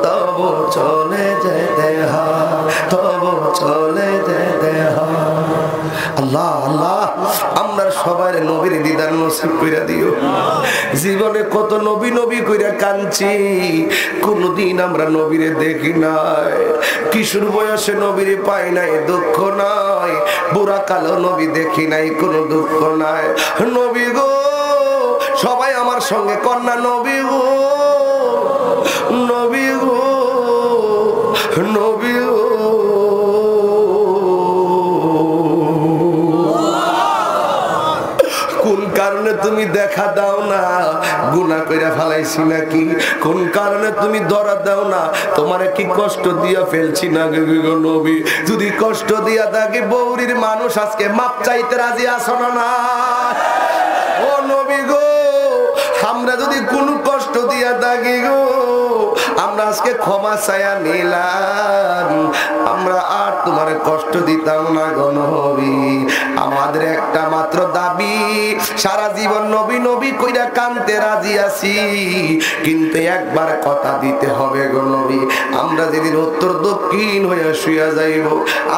তবু চলে যেতে হয়, তবু চলে যেতে হয়। আল্লাহ আল্লাহ আমরা সবার নবীর দিদার নসিব কইরা দিও। জীবনে কত নবী নবী কইরা কাঁদছি, কোনদিন আমরা নবীরে দেখি নাই। কিশোর বয়সে নবীরে পাই নাই, দুঃখ নাই। বুড়া কালো নবী দেখি নাই, কোনো দুঃখ নাই। নবী গো, সবাই আমার সঙ্গে কন্যা নবী গো, নবী গো, নবী গো। কোন কারণে তুমি দেখা দাও না? গুনাহ কইরা ফেলাইছি নাকি? কোন কারণে তুমি ধরা দাও না? তোমারে কি কষ্ট দিয়া ফেলছি না গো নবী? যদি কষ্ট দিয়া থাকি, বৌরির মানুষ আজকে মাপ চাইতে রাজি আছো না? ও নবী গো, আমরা যদি কোনো কষ্ট দিয়া থাকি গো, আমরা আজকে ক্ষমা চাইয়া নিলাম, আমরা আর তোমার কষ্ট দিতাম না গো নবী। আমাদের একটা মাত্র দাবি, সারা জীবন নবী নবী কইরা কানতে রাজি আছি, কিন্তু একবার কথা দিতে হবে গো নবী। আমরা যেদিন উত্তর দক্ষিণ হইয়া শুইয়া যাইব,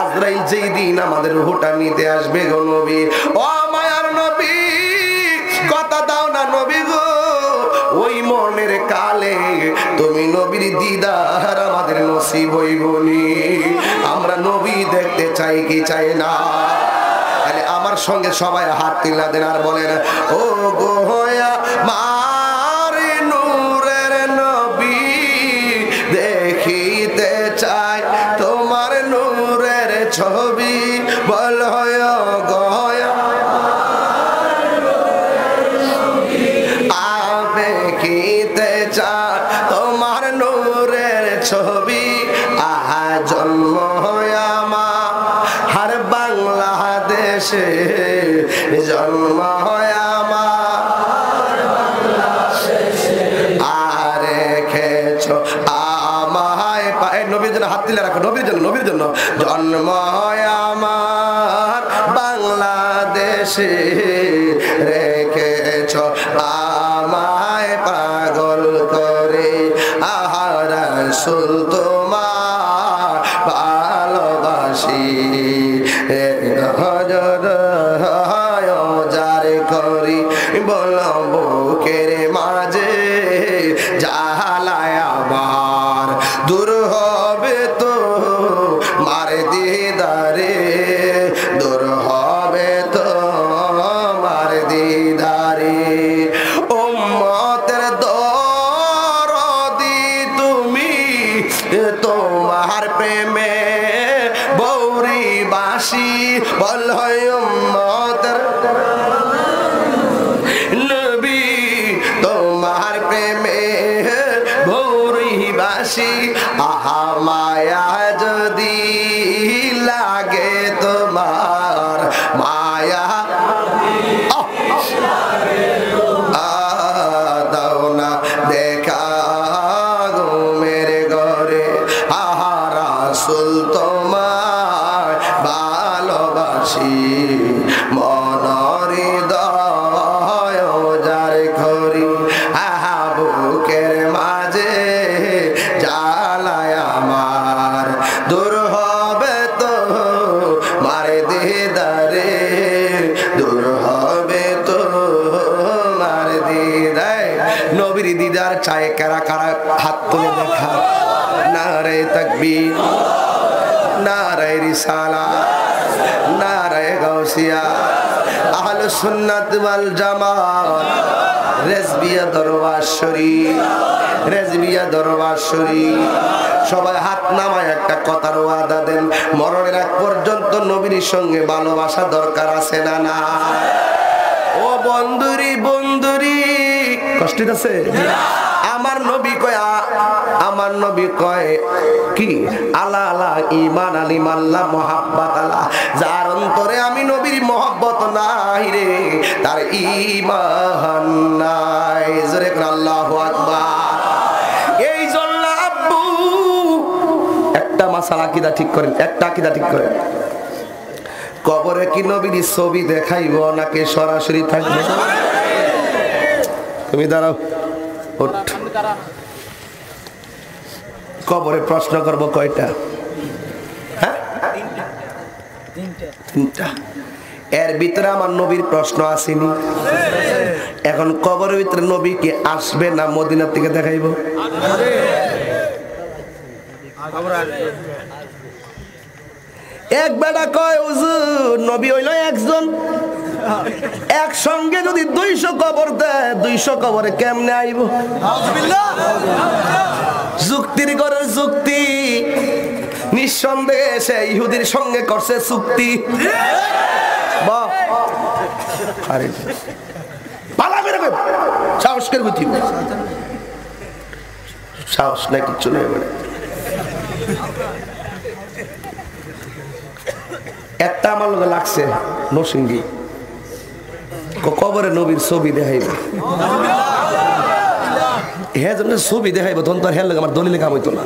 আজরাইল যেই দিন আমাদের রূহটা নিতে আসবে গো নবী, ও মায়ার নবী, কথা দাও না নবী গো, ওই মনের কালে তুমি নবীর দিদার আমাদের নসিব হইবনি। আমরা নবী দেখতে চাই কি চাই না? তাহলে আমার সঙ্গে সবাই হাত তুলে দেন আর বলেন, ও গোয়া মারে নূরের নবী, দেখিতে চাই তোমার নূরের ছবি। বল গয়া দেখিতে চাই তোমার নূরের ছবি। আহা জন্ম আমার বাংলাদেশে, জন্ম আমার আর রেখেছ আমায় পায়ে। নবীর জন্য হাত তুলে রাখো, নবীর জন্য, নবীর জন্য। জন্ম আমার বাংলাদেশে, রেখেছ আমায় পাগল করে। আহা রাসূল তোমার ভালোবাসি, যারে করি বল বুকের মাঝে জালায় আমার, দূর হবে তো মার দিদারে, দূর হবে তো মার দিদারে। উম্মতের দরদি তুমি, তোমার প্রেমে বৌরি বাসি। বল উম্মতের নবী, তোমার প্রেমে বৌরি বাসি। আহা মায়া যদি লাগে তোমার, মায়া দাও না দেখা গো মেরে ঘরে। আহা রাসূল তোমার ভালোবাসি, মনরি দয় যার করি। আহা বুকের মাঝে জালায় আমার, দূর হবে তো মারে দিদারে, দূর হবে তো মার দিদার। নবীর দিদার চায় কারা কারা? হাত তুলে দেখা। নারে তাকবীর, নারে রিসালাত, নারে গাউসিয়া, আহলে সুন্নাত ওয়াল জামাত, রেজবিয়া দরবার শরীফ, রেজবিয়া দরবার শরীফ। সবাই হাত নামায় একটা কথার ওয়াদা দেন, মরণের আগ পর্যন্ত নবীর সঙ্গে ভালোবাসা দরকার আছে না না? ও বন্ধুরি বন্ধুরি, কষ্ট আছে আমার নবী কয়া, আমার আমার নবী কয় কি আলা আলা ঈমান আলিমাল্লাহ মুহাব্বাত আলা, যার অন্তরে আমি নবীর মহব্বত নাই রে তার ঈমান নাই। জোরে করে আল্লাহু আকবার। এই জন্য আব্বু একটা মাসালা আকীদা ঠিক করেন, একটা আকীদা ঠিক করেন, কবরে কি নবীর ছবি দেখাইব নাকি সরাসরি থাকবে? তুমি দাঁড়াও, কবরে প্রশ্ন করব কয়টা? হ্যাঁ, তিনটা। এর ভিতরে আমার নবীর প্রশ্ন আসেনি। এখন কবরের ভিতরে নবী কি আসবে না মদিনা থেকে দেখাইব? এক বেটা কয় হুজুর নবী হইল একজন, একসঙ্গে যদি 200 কবর দেয় 200 কবরে কেমনে আইব? যুক্তির করে যুক্তি, নিঃসন্দেহে সে ইহুদির সঙ্গে করছে চুক্তি। বাহ, আরে পালা বের করে সাহস করে বুঝি, সাহস নাই কিচ্ছু নেই। একটা আমার লোক লাগছে নরসিংদী, কবরে নবীর ছবি দেখাইবে, হ্যাঁ জন্য ছবি দেখাইব, তখন তো আর হ্যাঁ আমার দলিলে কাম হইতো না।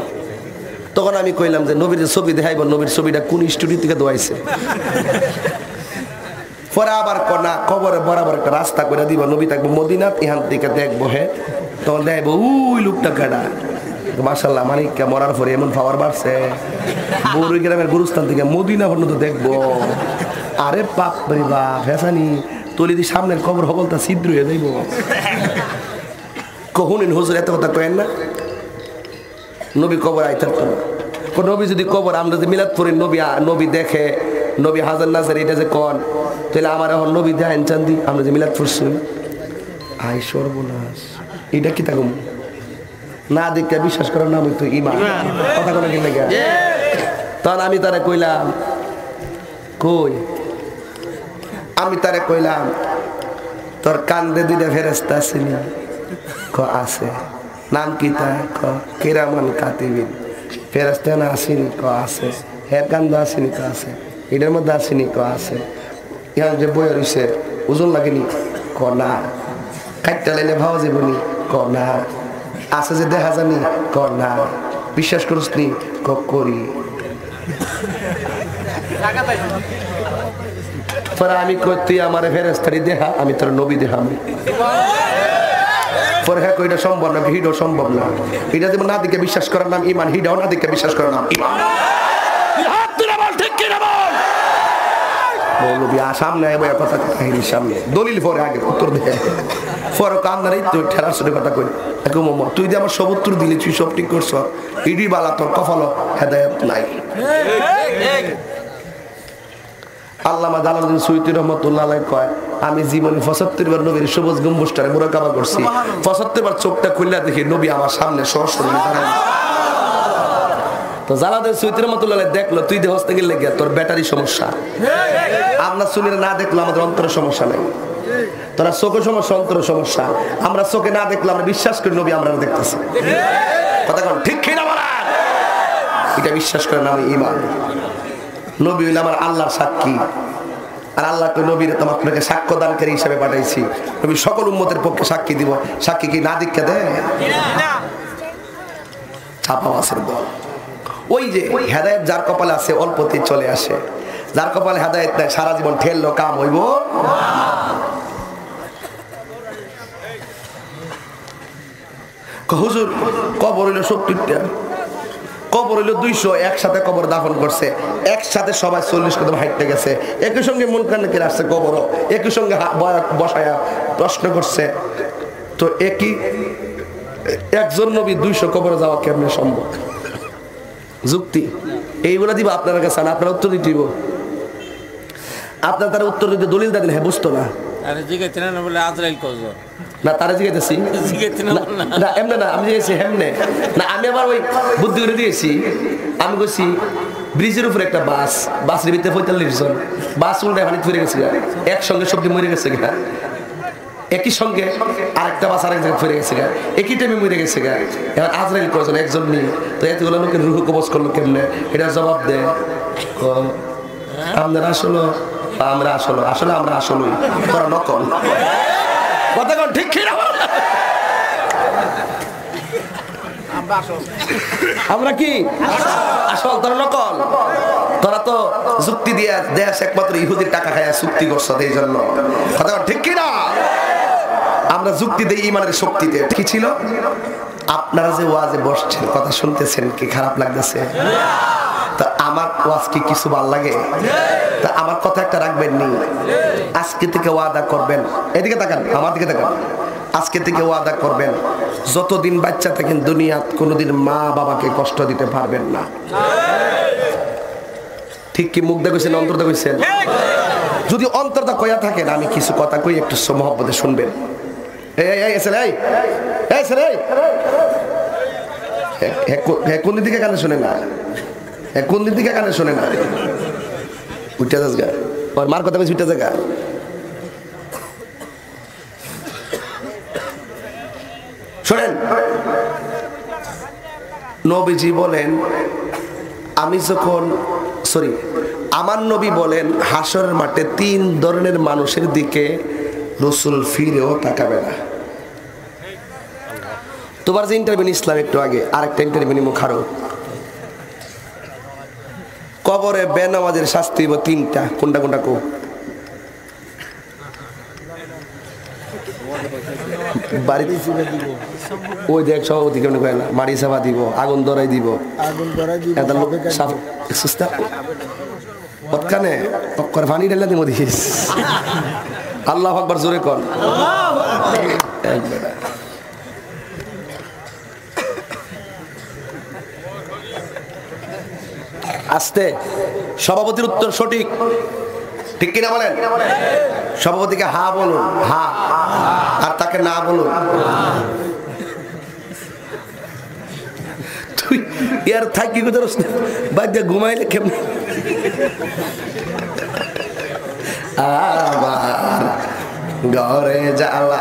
তখন আমি কইলাম যে নবীর ছবি দেখাইব, নবীর ছবিটা কোন স্টুডিও থেকে দোয়াইছে? পরে আবার কনা কবরে বরাবর একটা রাস্তা করে দিব, নবী থাকবো মদিনাত, এখান থেকে দেখবো, হ্যাঁ তখন দেখাইবো ওই লোকটা কাটা। মাশাআল্লাহ, মানিককে মরার পরে এমন পাওয়ার বাড়ছে, বড়ই গ্রামের গুরুস্থান থেকে মদিনা পর্যন্ত দেখবো। আরে বাপ রে বাপ, হেসানি তলিদি সামনের কবর হবলতা ছিদ্র হয়ে যাইব। কহুনিন হুজুর এত কথা কয়েন না, নবী কবর আইতার তো নবী যদি কবর আমরা যে মিলাদ পড়ি, নবী দেখে, নবী হাজার নাজার এটা যে কন, তাহলে আমার এখন নবী দেন চান্দি আমরা যে মিলাদ পড়ছি, আই সর্বনাশ, এটা কি থাকুম না দেখে বিশ্বাস করার নাম হইতো ঈমান। কথা কোনো কি লাগে? তখন আমি তারে কইলাম, কই আমি তারে কইলাম তোর কান্দে 2টা ফেরেশতা আসেনি? ক আছে। নাম কি তা? ক কিরামান কাতিবিন। ফেরেশতা না আসেনি? ক আছে। হের কান্দে আসেনি? ক আছে। এটার মধ্যে আসেনি? ক আছে। ইহার যে বই রইছে ওজন লাগেনি? ক না। কাটটা লাইলে ভাবা যাবনি? ক না। আছে যে দেখা জানি? ক না। বিশ্বাস করছ নি? ক করি। পরে আমি কই তুই আমার ফেরেশতারি দেখা, আমি তোর নবী দেখাম। পরে হ্যাঁ কইটা সম্ভব না, হিডও সম্ভব না। এটা যেমন না দিকে বিশ্বাস করার নাম ঈমান, হিডাও না দিকে বিশ্বাস করার নাম ঈমান। হাত তুলে বল ঠিক কি না বল। বলবি সামনে আইবো কথা কাহিনীর সামনে, দলিল পরে আগে উত্তর দে। পরে কান্নারই তুই ঠেলার সাথে কথা কই, একু মামা তুই যে আমার সব উত্তর দিলি, তুই সব ঠিক করছ, ইডি বালা তোর কপাল হেদায়েত নাই। আল্লামা জালালউদ্দিন সুয়ুতী রহমাতুল্লাহ আলাইহি কয়, আমি জীবনে 75 বার নবীর সবুজ গম্বুজটারে মুরাকাবা করছি, 75 বার চোখটা খুললা দেখি নবী আমার সামনে সরাসরি দাঁড়ায়। তো জালালউদ্দিন সুয়ুতী রহমাতুল্লাহ আলাইহি দেখলো তুই দেহস থেকে লেগে তোর ব্যাটারি সমস্যা, আমরা সুনির না দেখলো আমাদের অন্তরের সমস্যা নাই, তোরা চোখের সমস্যা, অন্তরের সমস্যা। আমরা চোখে না দেখলে আমরা বিশ্বাস করি নবী আমরা দেখতেছি। কথা কোন ঠিক কিনা বলেন? এটা বিশ্বাস করেন আমি ঈমান। নবী হইল আমার আল্লাহর সাক্ষী, আর আল্লাহকে নবীর তোমার আপনাকে সাক্ষ্য দানকারী হিসেবে পাঠাইছি। নবী সকল উম্মতের পক্ষে সাক্ষী দিব, সাক্ষী কি না দীক্ষা দেয়? ছাপা মাছের দল। ওই যে হেদায়েত যার কপালে আছে অল্পতেই চলে আসে, যার কপালে হেদায়েত নাই সারা জীবন ঠেললো কাম হইব। হুজুর কবর হইল 70টা, কবর হইল 200, একসাথে কবর দাফন করছে, একসাথে সবাই 40 কদম হাঁটতে গেছে, একই সঙ্গে মন কানে কে আসছে কবর, একই সঙ্গে বসায়া প্রশ্ন করছে। তো একজন নবী 200 কবরে যাওয়া কেমনে সম্ভব? যুক্তি এইগুলা দিব আপনার কাছে, আপনার উত্তর দিতে দিব। আপনার তারা উত্তর দিতে দলিল দিলে হ্যাঁ বুঝতো না, না তারা জিজ্ঞাসি না এমনি না, আমি জিজ্ঞেছি হেমনে না, আমি আবার ওই বুদ্ধি করে দিয়েছি। আমি বলছি ব্রিজের উপরে একটা বাসের ভিতরে 45 জন, বাস উল্টায় পানি ফিরে গেছে, একসঙ্গে সবজি মরে গেছে কিনা। একই সঙ্গে আরেকটা বাস আরেক জায়গায় ফিরে গেছে গা, একই টাইমে মরে গেছে গা। এবার আজরাইল কয়জন, একজন নেই, তো এতগুলো লোকের রুহু কবজ করলো কেমনে? এটা জবাব দেয় আমরা আসলে আমরা আসলেই তোরা নকল। কথা কোন ঠিক কি না? আমরা কি আসল, তোরা নকল। তোরা তো যুক্তি দিয়ে দেশ একমাত্র ইহুদির টাকা খায় চুক্তি করছো, এই জন্য। কথা ঠিক কি না? আমরা যুক্তি দেই ইমানের শক্তিতে। কি ছিল? আপনারা যে ওয়াজে বসছেন, কথা শুনতেছেন, কি খারাপ লাগতেছে? তা আমার ওয়াজ কি কিছু ভালো লাগে? তা আমার কথা একটা রাখবেন নি, আজকে থেকে ওয়াদা করবেন, এদিকে তাকান, আমার দিকে তাকান, আজকে থেকে ওয়াদা করবেন যতদিন বাচ্চা থাকেন দুনিয়াত কোনোদিন মা বাবাকে কষ্ট দিতে পারবেন না। ঠিক কি? মুখ দেখেছেন, অন্তর দেখেছেন? যদি অন্তরটা কয়া থাকেন, আমি কিছু কথা কই, একটু মহব্বতে শুনবেন। কোন দিকে কানে শোনে না? কোন দিন থেকে কানে শোনে না? উঠে যাস গা, মার কথা বলছি, উঠে যা। শোনেন, নবীজি বলেন, আমার নবী বলেন, হাসরের মাঠে 3 ধরনের মানুষের দিকে রাসূল ফিরেও তাকাবে না। তোমার যে ইন্টারভিউ ইসলাম একটু আগে, আরেকটা ইন্টারভিউ নিমু খারো। কবরে বেনামাজের শাস্তি হইব 3টা। কোনটা কোনটা কো? বাড়িতে ওই দেখ সভাপতি কেমন কয় না, মারি সাবা দিব, আগুন ধরাই দিব, পানি ঢেলা দিব দিস। আল্লাহু আকবার, জোরে কর। আস্তে। সভাপতির উত্তর সঠিক, ঠিক কিনা বলেন? সভাপতিকে হা বলুন, হা, আর তাকে না বলুন। তুই ইয়ার থাকি কোথাও বাদ দিয়ে ঘুমাইলে কেমন? আবার ঘরে জ্বালা।